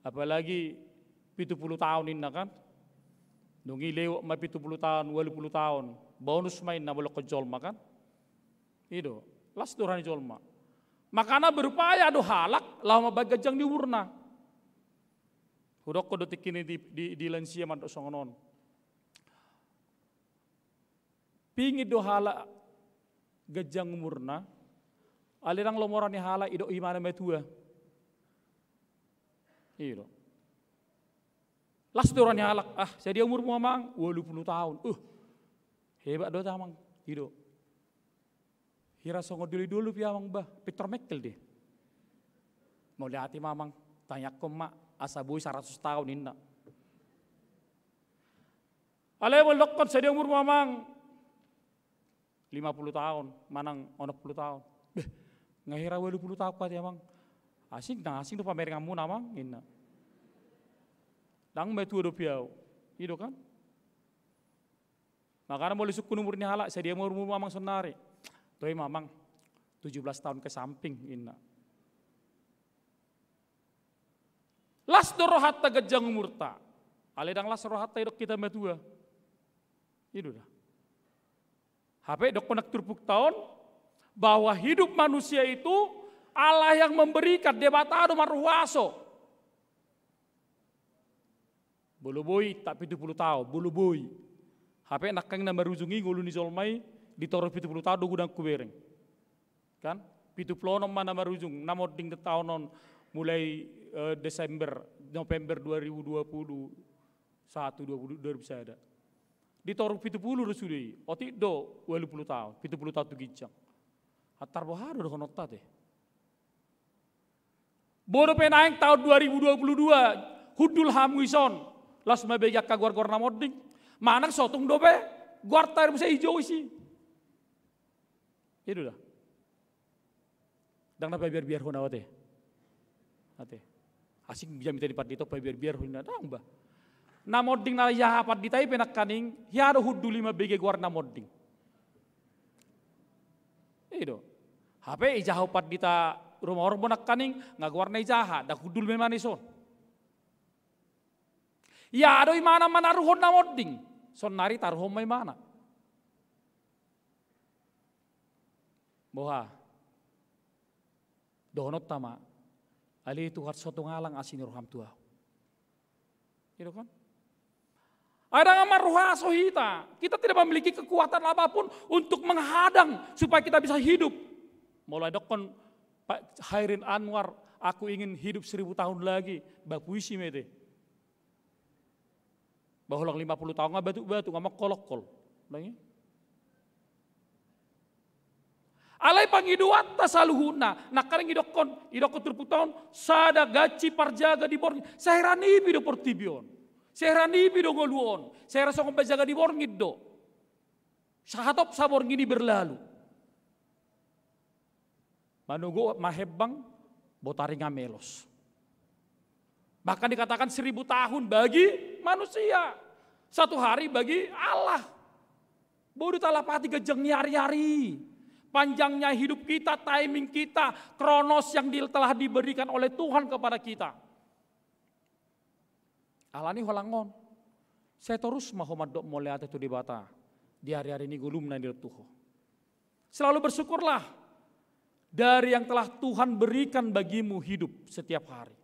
Apalagi 70 tahun ini kan? Nungi lewat ma 70 tahun, 80 tahun, bonus main na bolok ke jolma kan? Itu, las dorani jolma. Makana berupaya do halak, lama bagajang di umurna. Hudok ko detik ini di lansia mantok songonon. Pingin do halak gajang umurna, alirang lomorani halak idok imana metua. Iyo. Las dorani halak, saya dia umur mamang 80 tahun. Hebat do tamang, iyo. Hira songo dulu pia mang bah, Peter Mekel deh. Mau lihati mamang, tanya ko mak, asa boy 100 tahun inna. Ale bolokon saya dia umur mamang 50 tahun, manang 60 tahun. Ngahira 20 tahun pa dia mang. Asing do pamer ngamu namang inna. Dang metu do piau. Ido kan? Makanya boleh suku umur ni halak, saya dia umur mamang sonari. Toi mamang 17 tahun ke samping inna. Las dorohatta gajang umurta. Aledang las dorohatta idok kita metua. Itu dah. HP dok konak turpuk tahun bahwa hidup manusia itu Allah yang memberikan debatado marhuaso. Bulu boy tak 70 tahun, bulu boy. HP nakang na marujungi ngulu ni zolmai ditoro 70 tahun do gudang kubereng. Kan? 70 mana marujung namoding de tahunon mulai Desember, November 2020 20 bisa ada. Ditoro 70 resudi. Oti do 20 tahun, 70 tahun tu gijang. Hatar bohado do konota teh. Bodo penaing tahun 2022 hudul hamuison las mabegak ka gor namoding. Manang sotung dobe guar tair bisa hijau isi. Itu dah. Dang na biar hona wate. Ate. Asing jam kita dipat dito biar hona dang ba. Namoding na ya pat ditai penak kaning hiado hudul 5 bege guar namoding. Itu. HP ijaho pat dita rumah orang bonak kaning ngaguar na ijaha dak hudul memanison. Ya adoi mana ruhon namoding. Son nari taruhon may mana. Boha. Dohonot tama. Ali itu hat soto ngalang asin roham tua. Gitu kan? Ada ngamar ruhaso kita tidak memiliki kekuatan apapun untuk menghadang supaya kita bisa hidup. Mulai dokon Pak Hairin Anwar, aku ingin hidup 1000 tahun lagi. Bapuisi mete. Bahulang 50 tahun nggak batu-batu nggak kolok-kol. Lagi. Alai pangiduat tasaluhuna. Nakarang idokon terputahun sada gaci parjaga di borngi. Saherani bido portibion. Saherani bido ngoluon. Saya rasa jaga di borngi do. Sahatop sabor gini berlalu. Manugo mahebang botari ngamelos. Bahkan dikatakan 1000 tahun bagi manusia. 1 hari bagi Allah. Bodoh talapati gejeng nyari-nyari. Panjangnya hidup kita, timing kita, kronos yang telah diberikan oleh Tuhan kepada kita. Alani holangon. Saya terus mahomad dok melihat itu di bata. Di hari-hari ini gulum na Tuhan. Selalu bersyukurlah dari yang telah Tuhan berikan bagimu hidup setiap hari.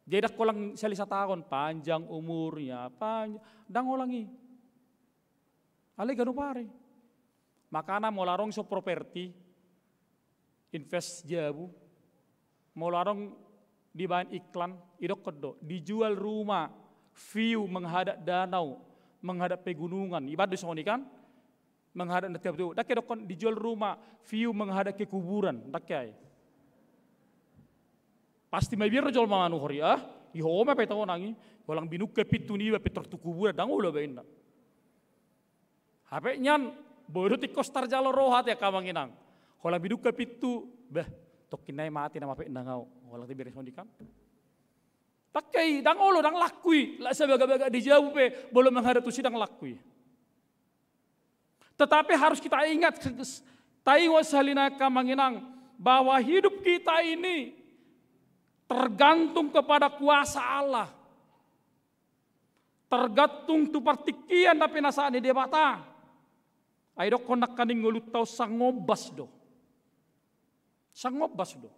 Dia dak kolang salisa tahun panjang umurnya, panjang dang olangi. Ale ganu pare. Makana mau larong so properti invest jabu. Mau larong di bahan iklan idok kedo dijual rumah view menghadap danau, menghadap pegunungan. Ibadah soni kan? Menghadap tiap itu. Dak kedokon dijual rumah view menghadap ke kuburan, dak kaya. Pasti may biro jol mga nuhori ihome pa ito nangi walang binuke pitu ni ba petor tukubura dangulo ba inda. Hape nyan bodo tikos tarjalo rohat ya kamanginang. Walang binuke pitu bah tokinay mati na mape nangau walang tibiris mondikan. Takai dangulo dang lakui la sebaga-baga dijauh pe belum menghadapi sidang lakui. Tetapi harus kita ingat tayo salina kamanginang bahwa hidup kita ini tergantung kepada kuasa Allah. Tergantung tu partikian tapi nasaan di bata. Ayo konak kaning ngulut tau sangobas do. Sangobas do.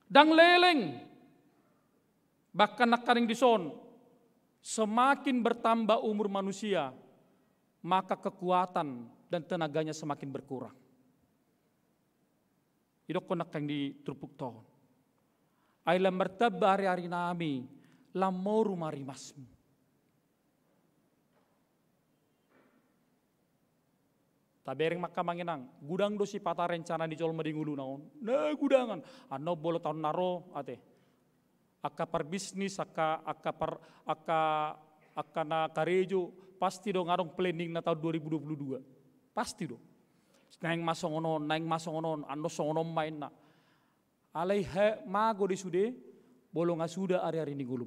Dang leleng. Bahkan nak kaning dison. Semakin bertambah umur manusia, maka kekuatan dan tenaganya semakin berkurang. Idok konak kaning di trupuk tahun. Ailam bertambah hari-hari nami, lamoru marimasmu. Tabereng maka manginang, gudang dosi patah rencana di jol medingulu naon. Nah gudangan, ano bolo tahun naro ate. Aka par bisnis, aka na karejo, pasti dong ngarong planning na tahun 2022. Pasti dong. Naing masongonon, ano songonon main na. Alai mago di sude, bolong sudah hari-hari ini gulung.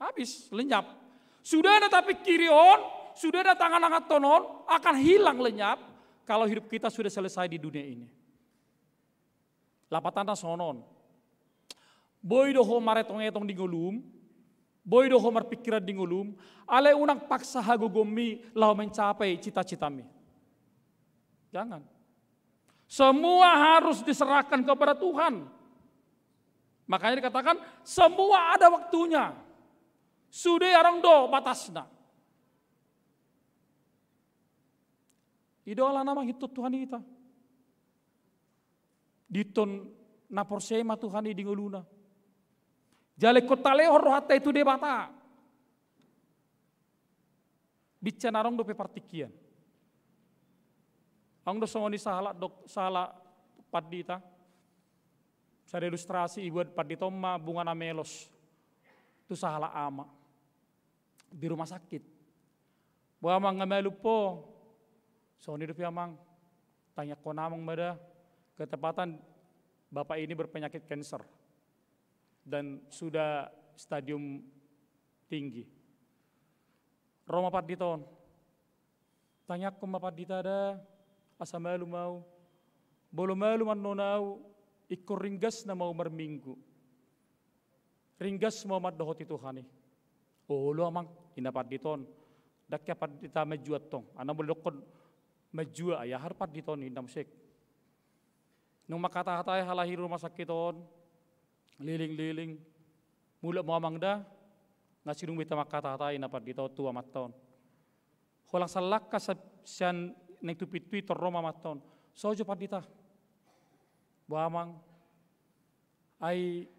Habis, lenyap. Sudah ada tapi kirion, sudah ada tangan-tangan tonon, akan hilang lenyap kalau hidup kita sudah selesai di dunia ini. Lapatana sonon. Boy doho maretong-etong di gulum, boy doho marpikiran di gulum, alai unang paksa hagogomi lau mencapai cita-citami. Jangan. Semua harus diserahkan kepada Tuhan. Makanya dikatakan semua ada waktunya. Sudah orang do batasna. Idola nama hitut Tuhan kita. Diton na porsema Tuhan di nguluna. Jale kota lehor rohata itu debata. Bicara orang do pe partikian. Ang dosong ni salah padita. Saya ilustrasi ibuat padita ma bunga na melos. Itu salah ama. Di rumah sakit. Bahwa ngamelu po. So ni dopi amang. Tanya ko namang mada. Ketepatan bapak ini berpenyakit kanker. Dan sudah stadium tinggi. Roma paditon. Tanya ko mapadita ada. Asa malu mau, bolo malu man nonau, ikut ringgas na mau merminggu. Ringgas mau maddohot itu hani. Oh lo amang inapat diton, dakya pad dita majuat tong. Ana boleh kon majua ayah harpat diton indam sek. Nung makata-kata halahi rumah sakit ton, liling-liling, mula mau amang dah, ngasirung bita makata-kata inapat diton tua maton. Holang salak kasasian neng tupit-tupit Roma maton. Sojo padita. Buamang ai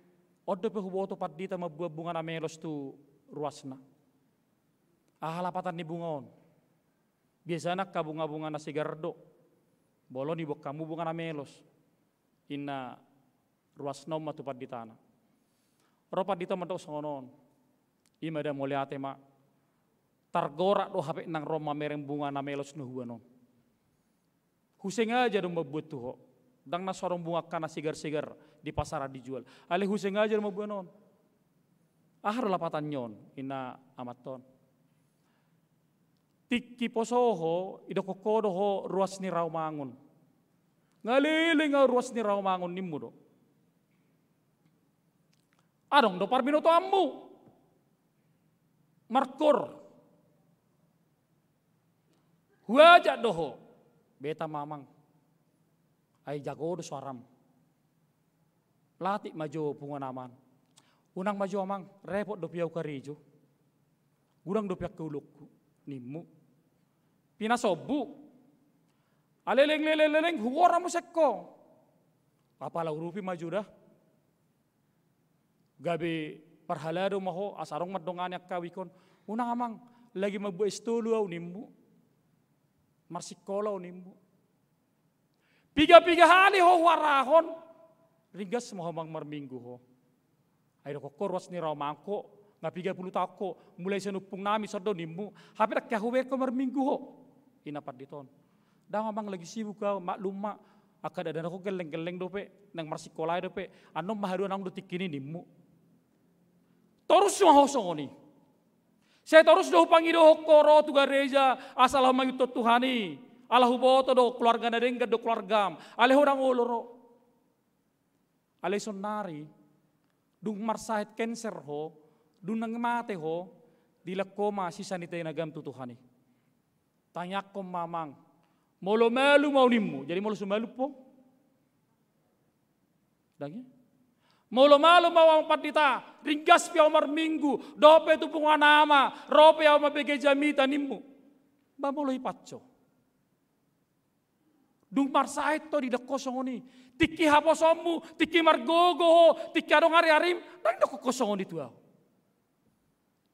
oddo pe huboto padita mabuah bunga na melos tu ruasna. Ahalapatan ni bungaon. Biasana ka bunga-bunga na sigardo. Bolo ni bok kamu bunga na melos. Inna ruasna matu paditana. Ro padita mantok songonon. Ima da moliate ma targora do hape nang Roma mereng bunga na melos no huanon. Huseng aja dong membuat tuh, dang na sorong bunga kana sigar-sigar di pasar dijual. Ale huseng aja dong membuat non. Ahar lapatan nyon, ina amaton. Tiki posoho, idokokodoho ruas ni Raumangun. Ngaliling ruas ni Raumangun nimudo. Adong do parbinoto ammu. Markor. Huaja doho. Beta mamang, ay jago do suaram. Lati maju punga naman. Unang maju amang, repot do piau karijo. Gurang do piak kuluk nimu. Pinasobu. Aleleng huwara mo sekko. Apala urupi maju dah. Gabi parhalado maho asarong madongan yak kawikon. Unang amang, lagi mabu estulu au nimu. Marsikolau nimbu. Piga-piga hari ho warahon. ringgas semua bang marminggu ho. Ayo kok korwas ni raw mangko, nga 30 tako, mulai senupung nami sardo nimmu, hape rak kahuwe ko marminggu ho. Inapat diton. Dah bang lagi sibuk kau maklum mak, akad ada aku geleng-geleng dope, nang marsikolai dope, anom mahadu nang do tikini nimmu. Terus yang hosong ni. Saya terus doh pangido koro tu gereja asal mayuto Tuhani. Alahu boto do keluarga nadengga do keluargam. Ale orang oloro. Ale sonari. Dung marsahit cancer ho. Dung nang mate ho. Dila koma sisa nitay nagam tu Tuhani. Tanyak ko mamang. Molo melu mau nimmu. Jadi molo sumelu po. Dagi. Molo malu mau ang patita. Ringgas piaw marminggu. Dope tu punganama. Rope yaw mabege jamita nimmu. Ba molo ipatso. Dung marsait to di kosong ni, tiki haposomu, tiki margogo, tiki adong hari-harim, dan dok kosong ni tuau.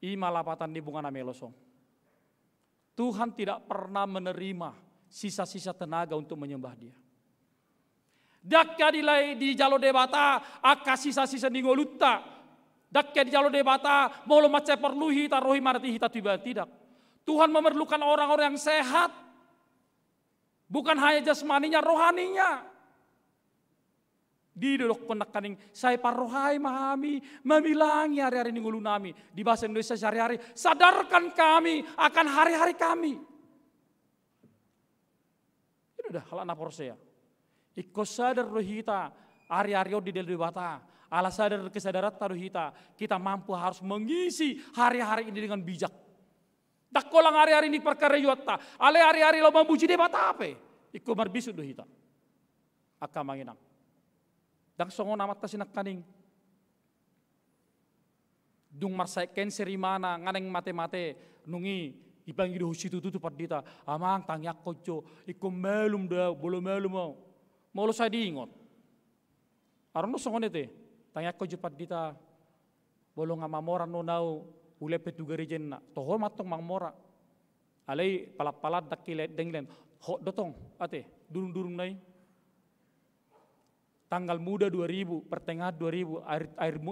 Ima lapatan di bunga namelosong. Tuhan tidak pernah menerima sisa-sisa tenaga untuk menyembah Dia. Dakya di jalo debata, aka sisa-sisa di ngolutta. Dakya di jalo debata, molo mace perluhi tarohi marati hita tiba tidak. Tuhan memerlukan orang-orang yang sehat. Bukan hanya jasmaninya, rohaninya. Diduduk penekaning, saya parohai mahami, memilangi hari-hari ini ngulu nami. Di bahasa Indonesia sehari-hari, sadarkan kami akan hari-hari kami. Itu udah hal anak porsea. Iko sadar rohita, hari-hari di dalam bata. Ala sadar kesadaran taruhita, kita mampu harus mengisi hari-hari ini dengan bijak. Tak kolang hari-hari ini perkara yuata. Ale hari-hari lo membuji debata apa? Iko marbisu do hita. Aka manginang. Dak songo namat kasinak kaning. Dung marsai cancer mana nganeng mate-mate nungi ibangi do situ tutu padita. Amang tangyak kojo. Iko melum da bolo melum mau. Mau lo saya diingot. Arono songo nete. Tangyak kojo padita. Bolo ngamamoran no nau. Ule petu gerejen na toho matong mangmora alai palat-palat dakilet denglen ho dotong ate durung-durung nai tanggal muda 2000 pertengahan 2000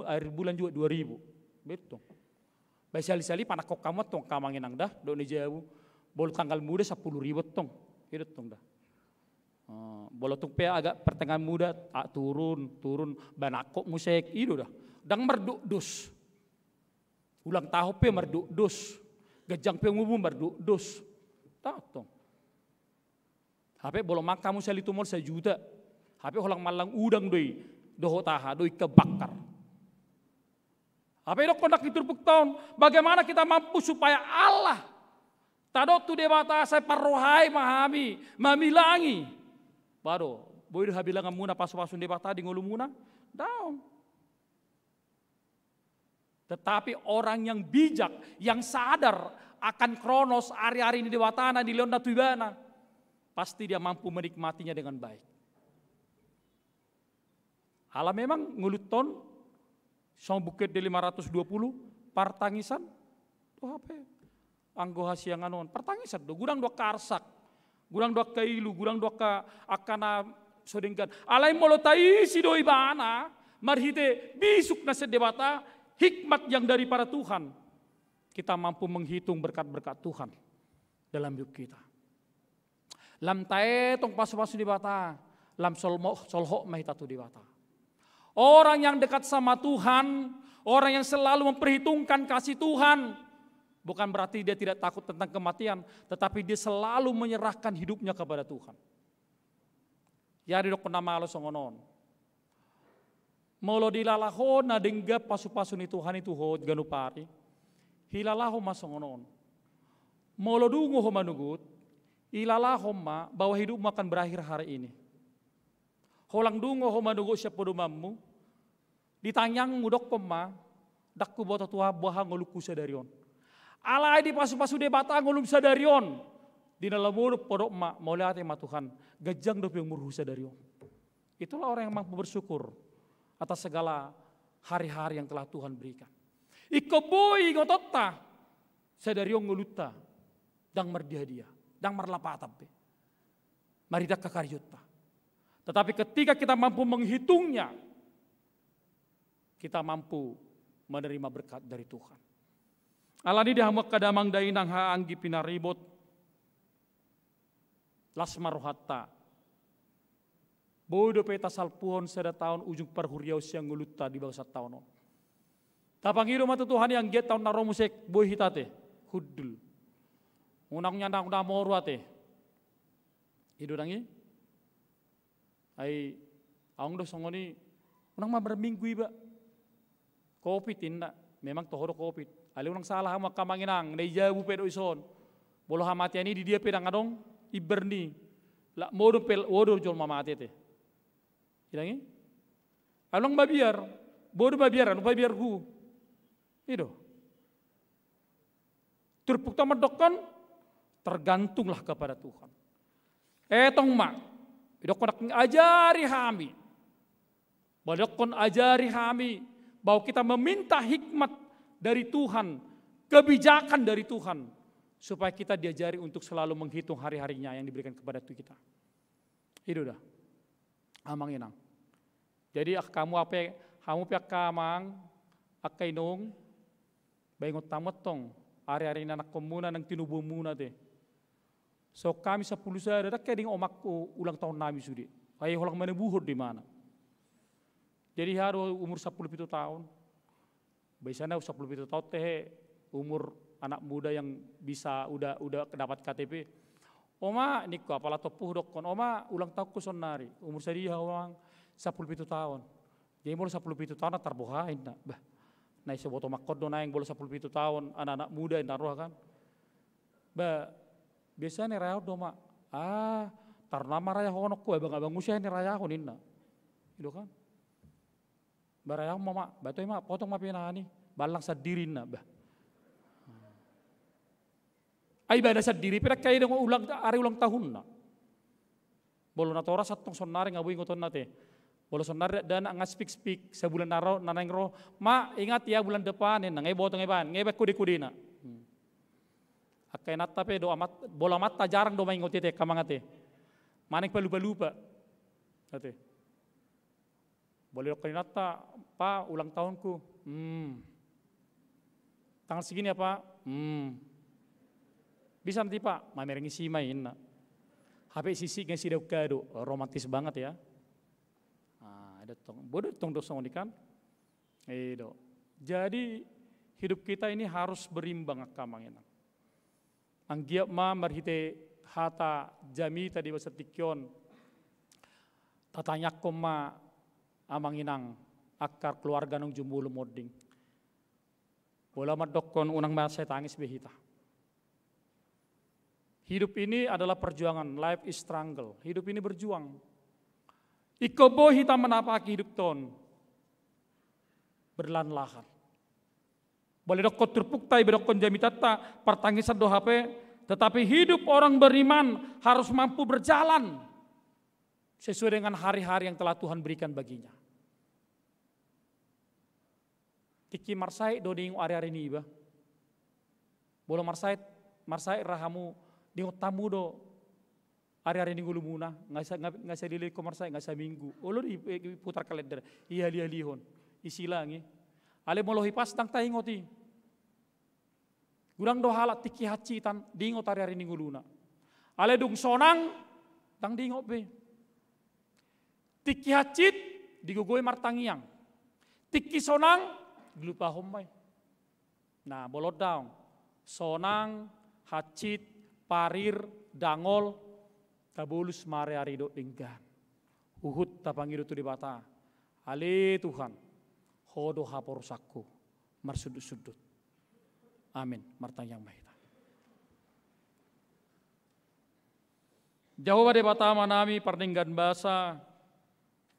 air bulan juga 2000 betul basali-sali panak kok kamu tong kamanginang dah do ni jauh bol tanggal muda 10.000 tong itu tong dah bolo tung pe agak pertengahan muda turun banakok musik itu dah dang merduk dus. Ulang tahun pe merduk dos, gajang pe ngumum merduk dos, tahu. Hape bolong makamu seli tumor 1 juta, hape holang malang udang doi, doho taha doi kebakar. Hape dok kondak diturpuk tahun, bagaimana kita mampu supaya Allah, tadok tu debata saya parohai mahami, mamilangi, baru boleh habilang muna pasu-pasu debata di ngulumuna, down. Tetapi orang yang bijak, yang sadar akan kronos hari-hari ini di watana, di leonda tuibana, pasti dia mampu menikmatinya dengan baik. Ala memang nguluton, sama bukit di 520, partangisan, tuh apa? Anggo hasiang anon, partangisan, gurang dua karsak, gurang dua kailu, gurang dua ka akana sodengkan. Alai molotai si doi bana, marhite bisuk na sedebata, hikmat yang dari para Tuhan, kita mampu menghitung berkat-berkat Tuhan dalam hidup kita. Lam tae tong pasu-pasu di bata, lam solho mahitatu di bata. Orang yang dekat sama Tuhan, orang yang selalu memperhitungkan kasih Tuhan, bukan berarti dia tidak takut tentang kematian, tetapi dia selalu menyerahkan hidupnya kepada Tuhan. Ya di dok nama Allah songonon. Molo dilalaho na dengga pasu-pasu ni Tuhan itu ho ganupari. Hilalaho masongonon. Molo dungo ho manugut. Ilalaho ma bahwa hidupmu akan berakhir hari ini. Holang dungo ho manugut siya podumammu. Ditanyang mudok pema. Dakku boto tuha buah ngoluku sadarion. Alai di pasu-pasu debata ngolum sadarion. Di dalam mulut podok ma mau lihat ma Tuhan. Gajang dopi yang murhu sadarion. Itulah orang yang mampu bersyukur atas segala hari-hari yang telah Tuhan berikan. Iko boy ngotota sadariong nguluta dang mardihadia, dang marlapatap. Maridak kakaryutta. Tetapi ketika kita mampu menghitungnya, kita mampu menerima berkat dari Tuhan. Alani dihamak kadamang dainang haanggi pinaribot lasmar hatta. Bodo peta salpuon sada tahun ujung parhuriau siang nguluta di bangsa tahun. Tapangido matu Tuhan yang get tahun naro musik boy hitate hudul. Unang nyandang udah moru ate. Hidu dangi. Ai aung do songoni unang mah berminggu iba. Covid tinda memang tohoro Covid. Ali unang salah hama kamanginang nei jabu pedo ison. Bolo hamati ani di dia pedang adong iberni. La modo pel wodo jol mamati te. Hidangi? Along babiar, bodo babiaran, babiar hu. Itu. Terpukta medokon, tergantunglah kepada Tuhan. Tong mak, idokon ajari kami. Badokon ajari kami bahwa kita meminta hikmat dari Tuhan, kebijakan dari Tuhan, supaya kita diajari untuk selalu menghitung hari-harinya yang diberikan kepada kita. Itu dah. Amang inang. Jadi kamu pihak kamang akainong baingot tamat tong ari-ari anak komuna nang tinubu muna te. So kami 10 sada dak keding omakku ulang tahun nami sudi. Ay holang mana buhur di mana. Jadi haru umur 17 tahun. Biasanya 17 tahun teh umur anak muda yang bisa udah dapat KTP. Oma niko apala topuh dokon. Oma ulang tahunku sonari. Umur saya orang 17 tahun. Jadi mulai 17 tahun tarbohain nak. Bah, naik seboto makodo naik boleh 17 tahun anak-anak muda yang taruh kan. Bah, biasanya raya doma. Tar nama raya honok ko abang-abang usia ni raya ko ninna. Itu kan. Baraya mama, batoy ma potong mapinani, balang sa diri na bah. Ay ba sa diri pero kay dong ulang tahun na. Bolo na tora sa tong sonari nga buing uton nate. Bolo sonari dan nga speak sa bulan naro nanang ro. Ma ingat ya bulan depan ngay botong iban, ngay ba kudi na. Akay nata pe do amat bola mata jarang do maingot te kamangate. Maning palupa-lupa. Ate. Boleh kali nata, pa ulang tahunku. Tanggal segini ya Pak? Bisa nanti Pak, mamerengi si main. HP sisi nggak sih kado, romantis banget ya. Ada tong, bodoh tong dosong kan? Jadi hidup kita ini harus berimbang kamangin. Anggiap ma marhite hata jami tadi bahasa tikyon. Tatanya koma amanginang akar keluarga nung jumulu moding. Bola madokon unang masa tangis behita. Hidup ini adalah perjuangan, life is struggle. Hidup ini berjuang. Ikobo hita menapaki hidup ton. Berlan-lahan. Boleh dokon terpuktai bedokon jamitata pertangisan do HP, tetapi hidup orang beriman harus mampu berjalan sesuai dengan hari-hari yang telah Tuhan berikan baginya. Tiki marsai do ding ari-ari ni ba. Bolo marsai rahamu ding tamu do ari-ari ni gulumuna nggak sa dili ko marsai nggak sa minggu. Ulun putar kalender iya lihon isilangi. Ale molohi pas tang taingoti. Gurang do halat tiki haci tan dingot ari-ari ni guluna. Ale dung sonang tang dingot be. Tiki hacit digugoy martangiang. Tiki sonang dilupa homay. Nah, bolot daw. Sonang, hacit, parir, dangol, tabulus mare arido dinggan. Uhut tapangido tu di bata. Ale Tuhan, hodo hapor sakku, marsudut-sudut. Amin. Martang yang mahita. Jauh pada bata manami pardinggan basa.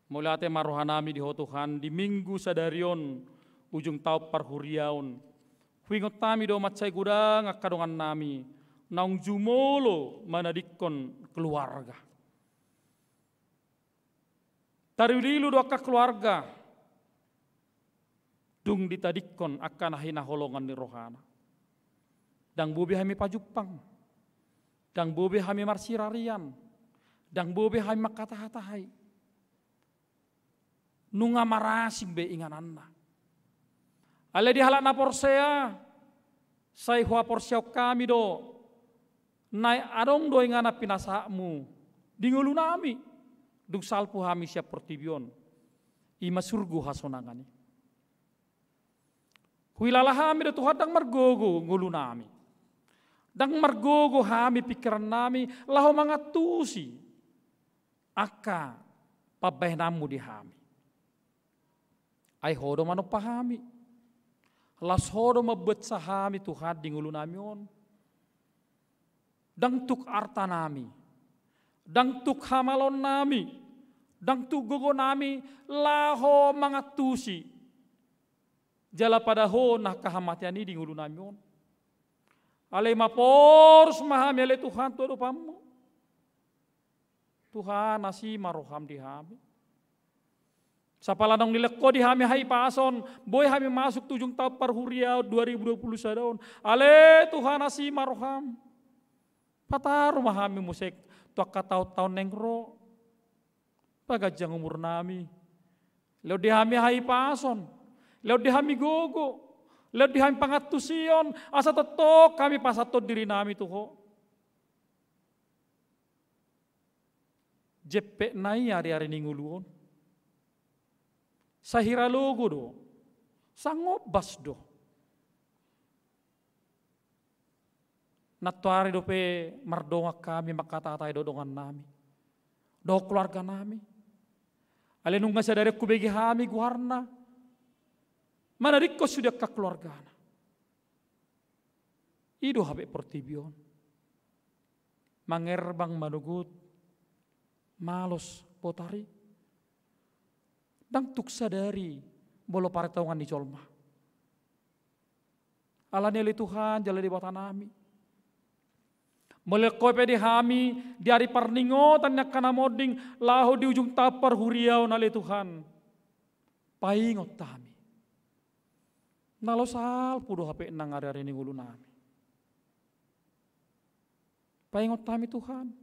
Mulate marohanami di Tuhan di minggu sadarion ujung tau parhuriaon. Huingot tami do matsay gudang akadongan nami. Naung jumolo manadikon keluarga. Tarililu do akka keluarga. Dung ditadikon akan hina holongan ni rohana. Dang bobe hami pajupang. Dang bobe hami marsirarian. Dang bobe hami makatahatahai. Nunga marasing be ingananna. Ale di halak na porsea, say hua porsiaw kami do, nai adong do ingana pinasakmu, dingulu nami, duk salpu hami siap pertibion, ima surgu hasonangani. Huilala hami do Tuhan dang margogo ngulu nami, dang margogo hami pikiran nami, laho mangatusi, aka pabahenamu di hami. Ay hodo mano pahami. Las hodo mabet sahami Tuhan di ngulu nami on. Dang tuk arta nami. Dang tuk hamalon nami. Dang tuk gogo nami laho mangatusi. Jala pada ho nah kahamatian ini di ngulu nami on. Ale mapors mahami ale Tuhan todo pamu. Tuhan nasi maroham di hami. Sapalanong nilekko di hami hai pason, boy hami masuk 7 tahun parhuria 2020 sadaun. Ale Tuhan nasi maroham. Pataru mahami musik tuak tahun nengro. Pagajang umur nami. Leo di hami hai pason. Leo di hami gogo. Leo di hami pangatusion. Asa totok kami pasatot diri nami tuho. Jepe nai hari-hari ninguluon. Sahira logo do, sangobas do. Natuari do pe mardonga kami makatatay do dongan nami. Do keluarga nami. Alenung nga sadari kubegi hami guharna. Manarik ko sudah ka keluarga na. Ido habe pertibion. Mangerbang manugut. Malos potari. Dang tuk sadari bolo paretaungan di colma. Alani ali Tuhan jala di bawah nami. Melekoi pedi hami di hari parningotan yak kana moding laho di ujung tapar huriau nali Tuhan. Paingot tami. Nalo sal pudo hape nang hari-hari ni ngulu nami. Paingot tami Tuhan.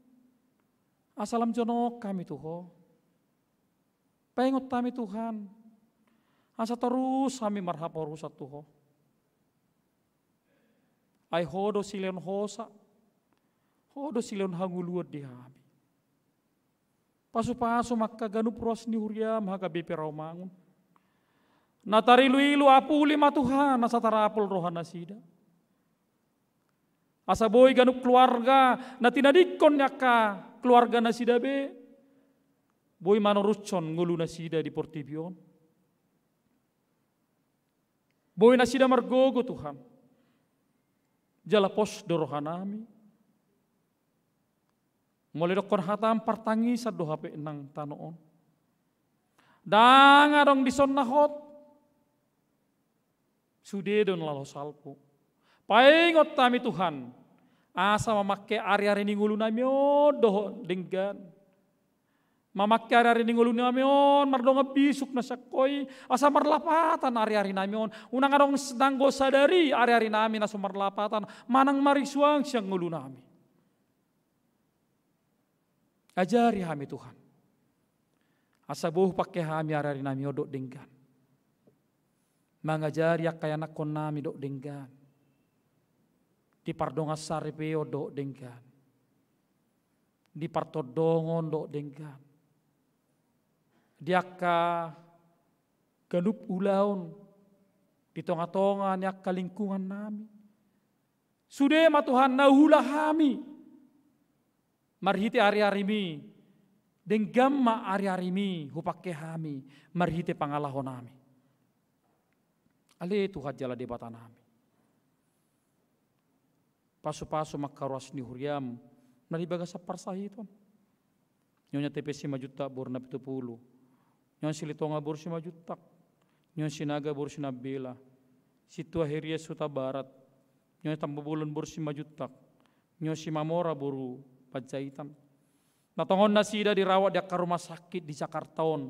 Asalam jonok kami Tuhan. Paingot kami Tuhan, asa terus kami marhapor usat Tuhan. Ay hodo sileon hosa, hodo sileon hanguluod di hami. Pasu-pasu maka ganup ruas ni huriam haga bepe raumangun. Natari luilu apuli ma Tuhan, asa tarapol rohan nasida. Asa boy ganup keluarga, natinadikon yaka keluarga nasida be. Boy manorucon ngulu nasida di Portibion. Boy nasida margogo Tuhan. Jala pos dorohanami. Mulai dokon hatam partangi sa dohape nang tanoon. Danga dong dison nahot. Sudedon lalo salpo. Paingot tami Tuhan. Asa mamakai ari-ari ni ngulu nami doho denggan. Mamakai hari-hari ni ngulu namion, mardonga bisuk na sakoi, asa marlapatan hari-hari namion. Unang adong sedang go sadari hari-hari nami na sumarlapatan, manang marisuang siyang ngulu nami. Ajari hami Tuhan. Asa buh pakai hami hari-hari nami odok denggan. Mangajari kaya nakon nami dok denggan. Di pardonga saripe odok denggan. Di partodongon dok denggan. Diaka ganup ulaun di tonga-tonga yak kalingkungan nami. Sudah ma Tuhan nahulah kami. Marhiti ari-ari mi. Denggam ma ari-ari mi hupake kami. Marhiti pangalahon nami. Ale Tuhan jala debata nami. Pasu-pasu makaruas ni huriam. Naribaga sa parsahiton. Nyonya TPC 5 juta borna 70. Nyon silitonga bor 5 juta. Nyon sinaga bor 9 bela. Situa heria suta barat. Nyon tambabulon bor 5 juta. Nyon si mamora boru pajaitan. Natongon na sida dirawat di rumah sakit di Jakartaon.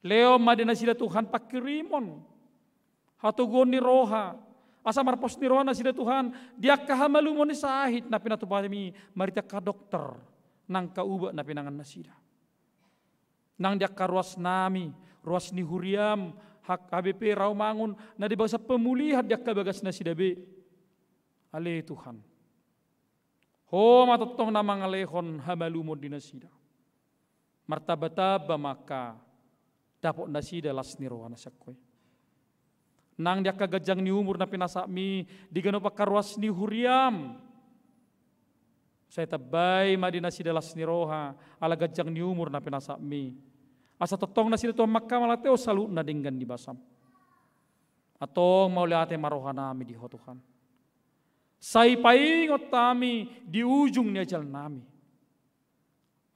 Leo madina sida Tuhan pakirimon. Hatugon ni roha. Asa marpos ni roha na sida Tuhan. Dia kahamalumon ni sahit na pinatupami marita ka dokter. Nang kauba na pinangan na sida. Nang dia karuas nami, ruas ni huriam, hak HBP Rawamangun na di bangsa pemulihan yak kabagas na sidabe. Ale Tuhan. Ho matotong na mga lehon hamalumod di nasida. Martabata maka dapot nasida las nirohan na sakwe. Nang dia kagajang ni umur na pinasami di gano pakaruas ni huriam. Saya tabay madina sida las niroha ala gajang ni umur na pinasami. Asa totong na sida to makka malateo salu na dinggan di basam. Atong mauliate maroha nami di Tuhan. Say paingot tami di ujung ni ajal nami.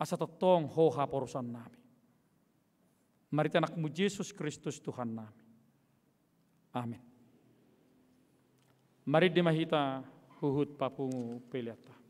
Asa totong hoha porusan nami. Mari anakmu Yesus Kristus Tuhan nami. Amin. Mari dimahita huhut papungu peliata.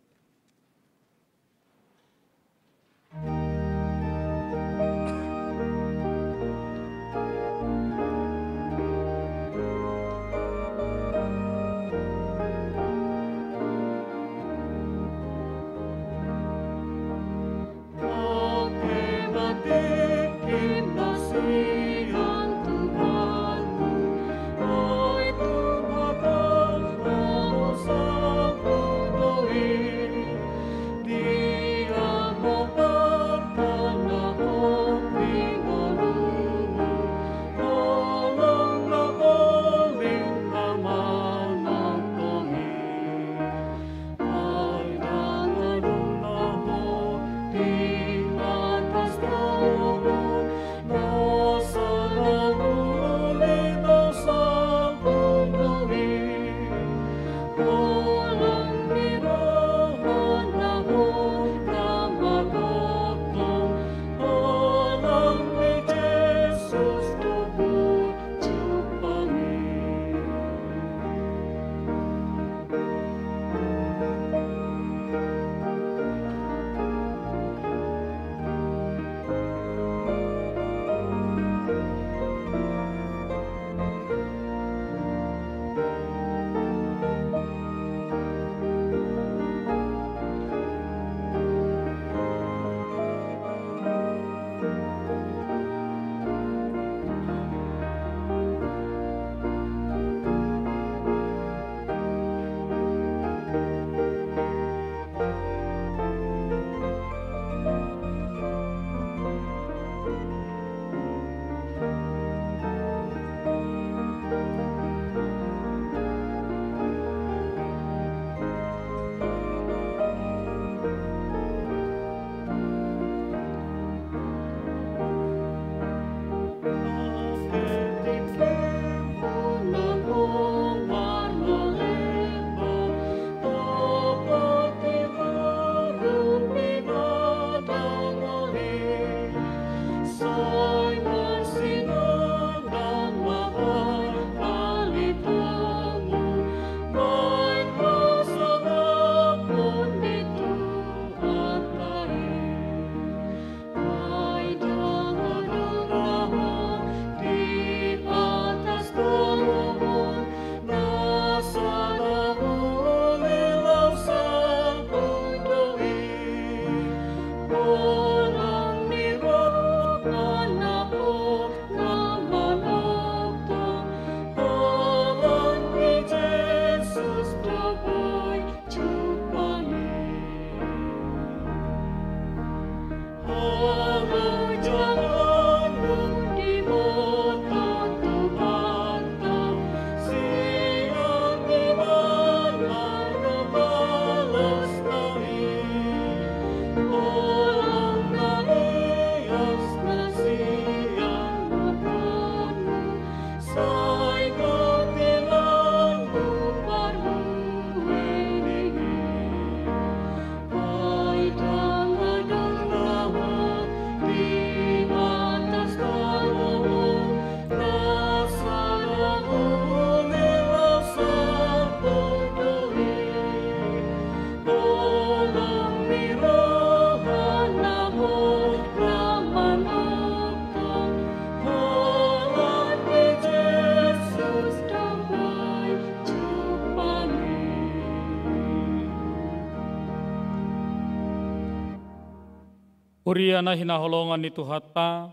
Uriana hinaholongan ni Tuhata,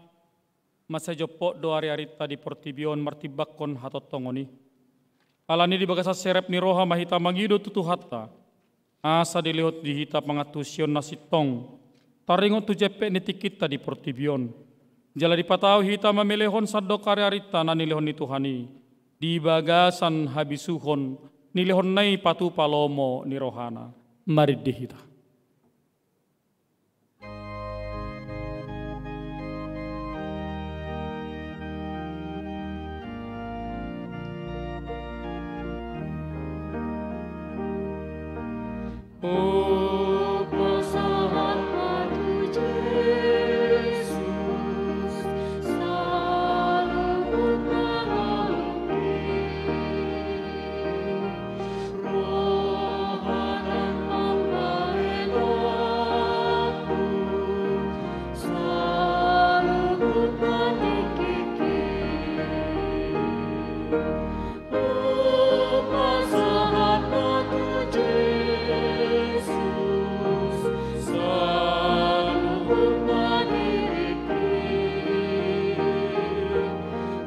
masa jopok do hari-hari tadi portibion martibakon hatotongoni. Alani di bagasa serep ni roha mahita mangido tutu hatta. Asa dilihat di hita pangatusion nasitong. Taringot tu jepe ni tikita di portibion. Jala di patau hita mamelehon sadok hari-harita na nilehon ni Tuhani. Di bagasan habisuhon nilehon nai patu palomo ni rohana. Mari di hita. Oh, pasangan padu Yesus, selalu menolongi. Rohana membawaku, selalu menikiki. Oh, pasangan padu Yesus, selalu meniriki.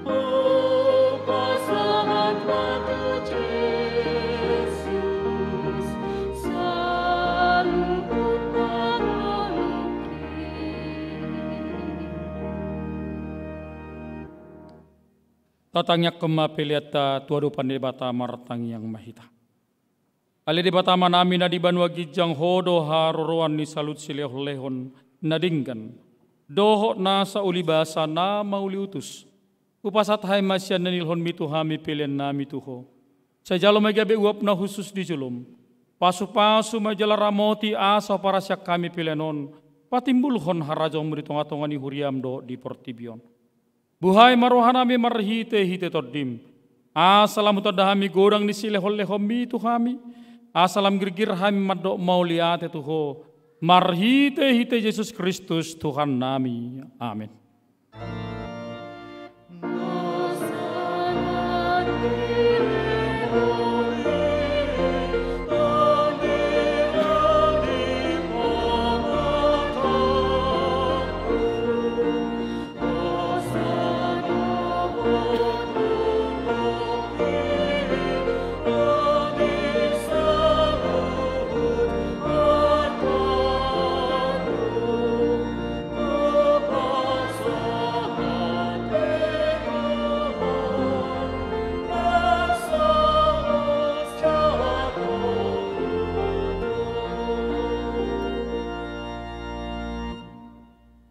Oh, pasangan padu Yesus, selalu menolongi. Tatangnya kemapiliata tuadu pandebata martang yang mahita. Ali di batama nami na di banwa gijang hodo haroroan ni salut silehon nadinggan. Doho na sa ulibasa na mauli utus. Upasat hai masyan na nilhon mituhami pilihan nami tuho. Sa jalo magabi uap na husus di julum. Pasu-pasu majala ramoti asa para siya kami pilihanon. Patimbulhon harajong meritongatongan ni huriam do di portibion. Buhay marohanami marhite-hite tordim. Asalamu tadahami godang ni silehon-lehon mituhami. Asalam girgir hami madok mauliate tuho. Marhite-hite Yesus Kristus Tuhan nami. Amin.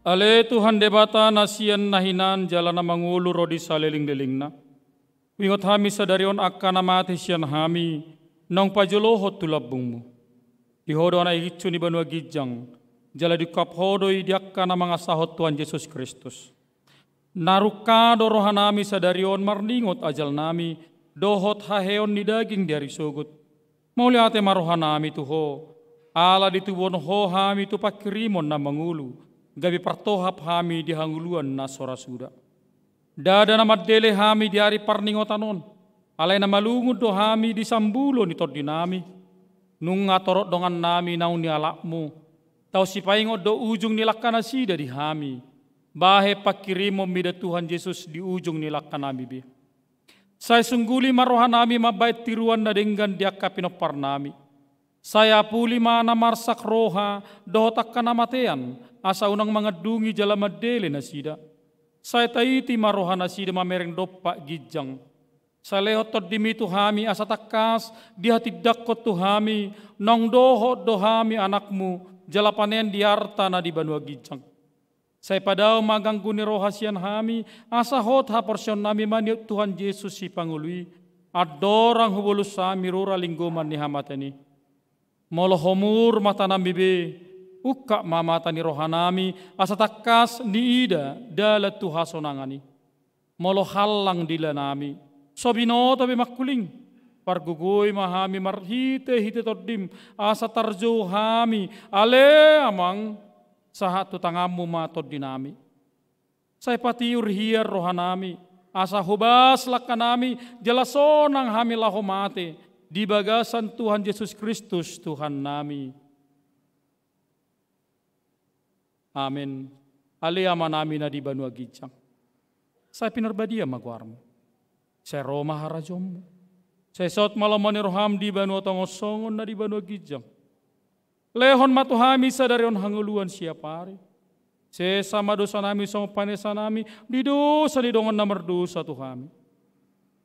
Ale Tuhan debata nasian nahinan jalana mangulu rodi saleling-delingna. Wingot hami sadarion akana mati sian hami nang pajolohot tulabungmu. Dihodo na igicu ni banua gijang jala di kaphodoi diakana mga sahot Tuhan Yesus Kristus. Narukado rohanami sadarion marningot ajal nami dohot haheon ni daging dari sugut. Mauliate marohanami tuho ala dituwon ho hami tu pakirimon na mangulu. Gabi partohap hami di hanguluan na sorasuda. Dada na maddele hami di hari parningotanon. Alay na malungod do hami di sambulo ni tordinami. Nung ngatorot dongan nami naun ni alakmu. Tau sipaingot do ujung nilakana sida di hami. Bahe pakirimo mida Tuhan Yesus di ujung nilakana bibi. Saya sungguli marohan nami mabait tiruan na denggan diakka pinopar nami. Saya puli mana marsak roha dohotak kanamatean asa unang mga dungi jala madele na sida. Saya taiti maroha na sida mamereng dopa gijang. Sa lehot tod dimitu hami asa takas dihatidak ko tu hami nong dohot do hami anakmu jala panen diarta na di banua gijang. Saya padaw maganggu ni roha sian hami asa hot ha porsyon nami maniut Tuhan Yesus si Pangului adorang hubulus sami rura lingguman ni hamatani. Molohomur mata nambibe, ukak mamata ni rohanami, asa takas ni ida dalat tuhasonangani. Molohalang dila nami, sobino tabi makuling, pargugoy mahami marhite-hite tordim, asa tarjo hami, ale amang, sahat tutangamu matod dinami. Saya patiur hiar rohanami, asa hubas lakanami, jalasonang hami lahomate, di bagasan Tuhan Yesus Kristus Tuhan nami. Amin. Ali ama nami na di banua gijang. Saya pinarbadia maguarmu. Saya Roma harajommu. Saya saut malamani roham di banu otongosongon na di banu gijam. Lehon matuhami sadarion hanguluan siapari. Saya sama dosa nami sama panesa nami. Di dosa di dongon nomor dosa Tuhami.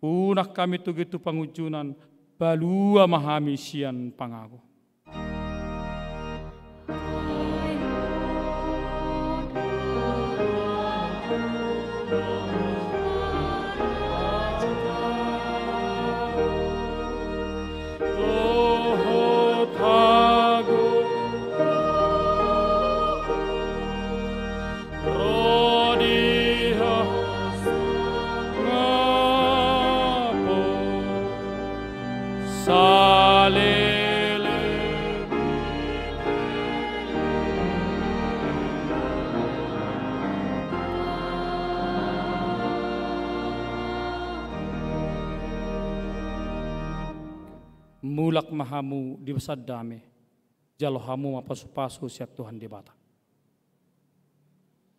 Punak kami tugitu pangujunan. Balua mahami sian pangaku. Mulak mahamu di besar dame, jalohamu mapasu-pasu siap Tuhan debata.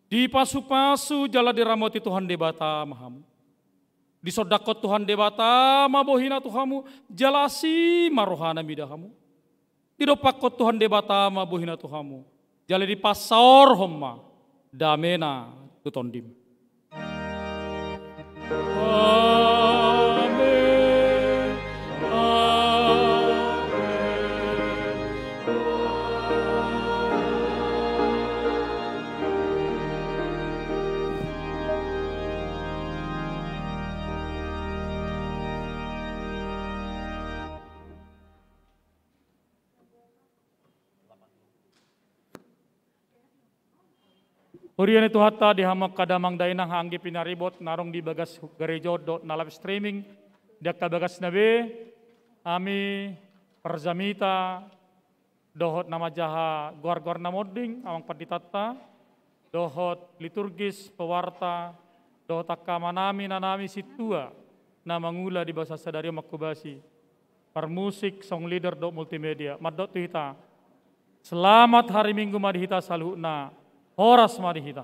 Di pasu-pasu jala diramoti Tuhan debata mahamu. Di sodakot Tuhan debata mabohina Tuhamu jalasi marohana midahamu. Di dopakot Tuhan debata mabohina Tuhamu jala di pasor homma damena tutondim. Urian itu hatta dihamak kadamang dainang hanggi pinaribot narong di bagas gerejo dot na live streaming dak bagas nabe ami perzamita dohot nama jaha gor-gor namoding amang paditata dohot liturgis pewarta dohot akamanami nanami situa na mangula di bahasa sadario makubasi permusik song leader dot multimedia madot tuhita selamat hari Minggu madihita saluna Horas marihita.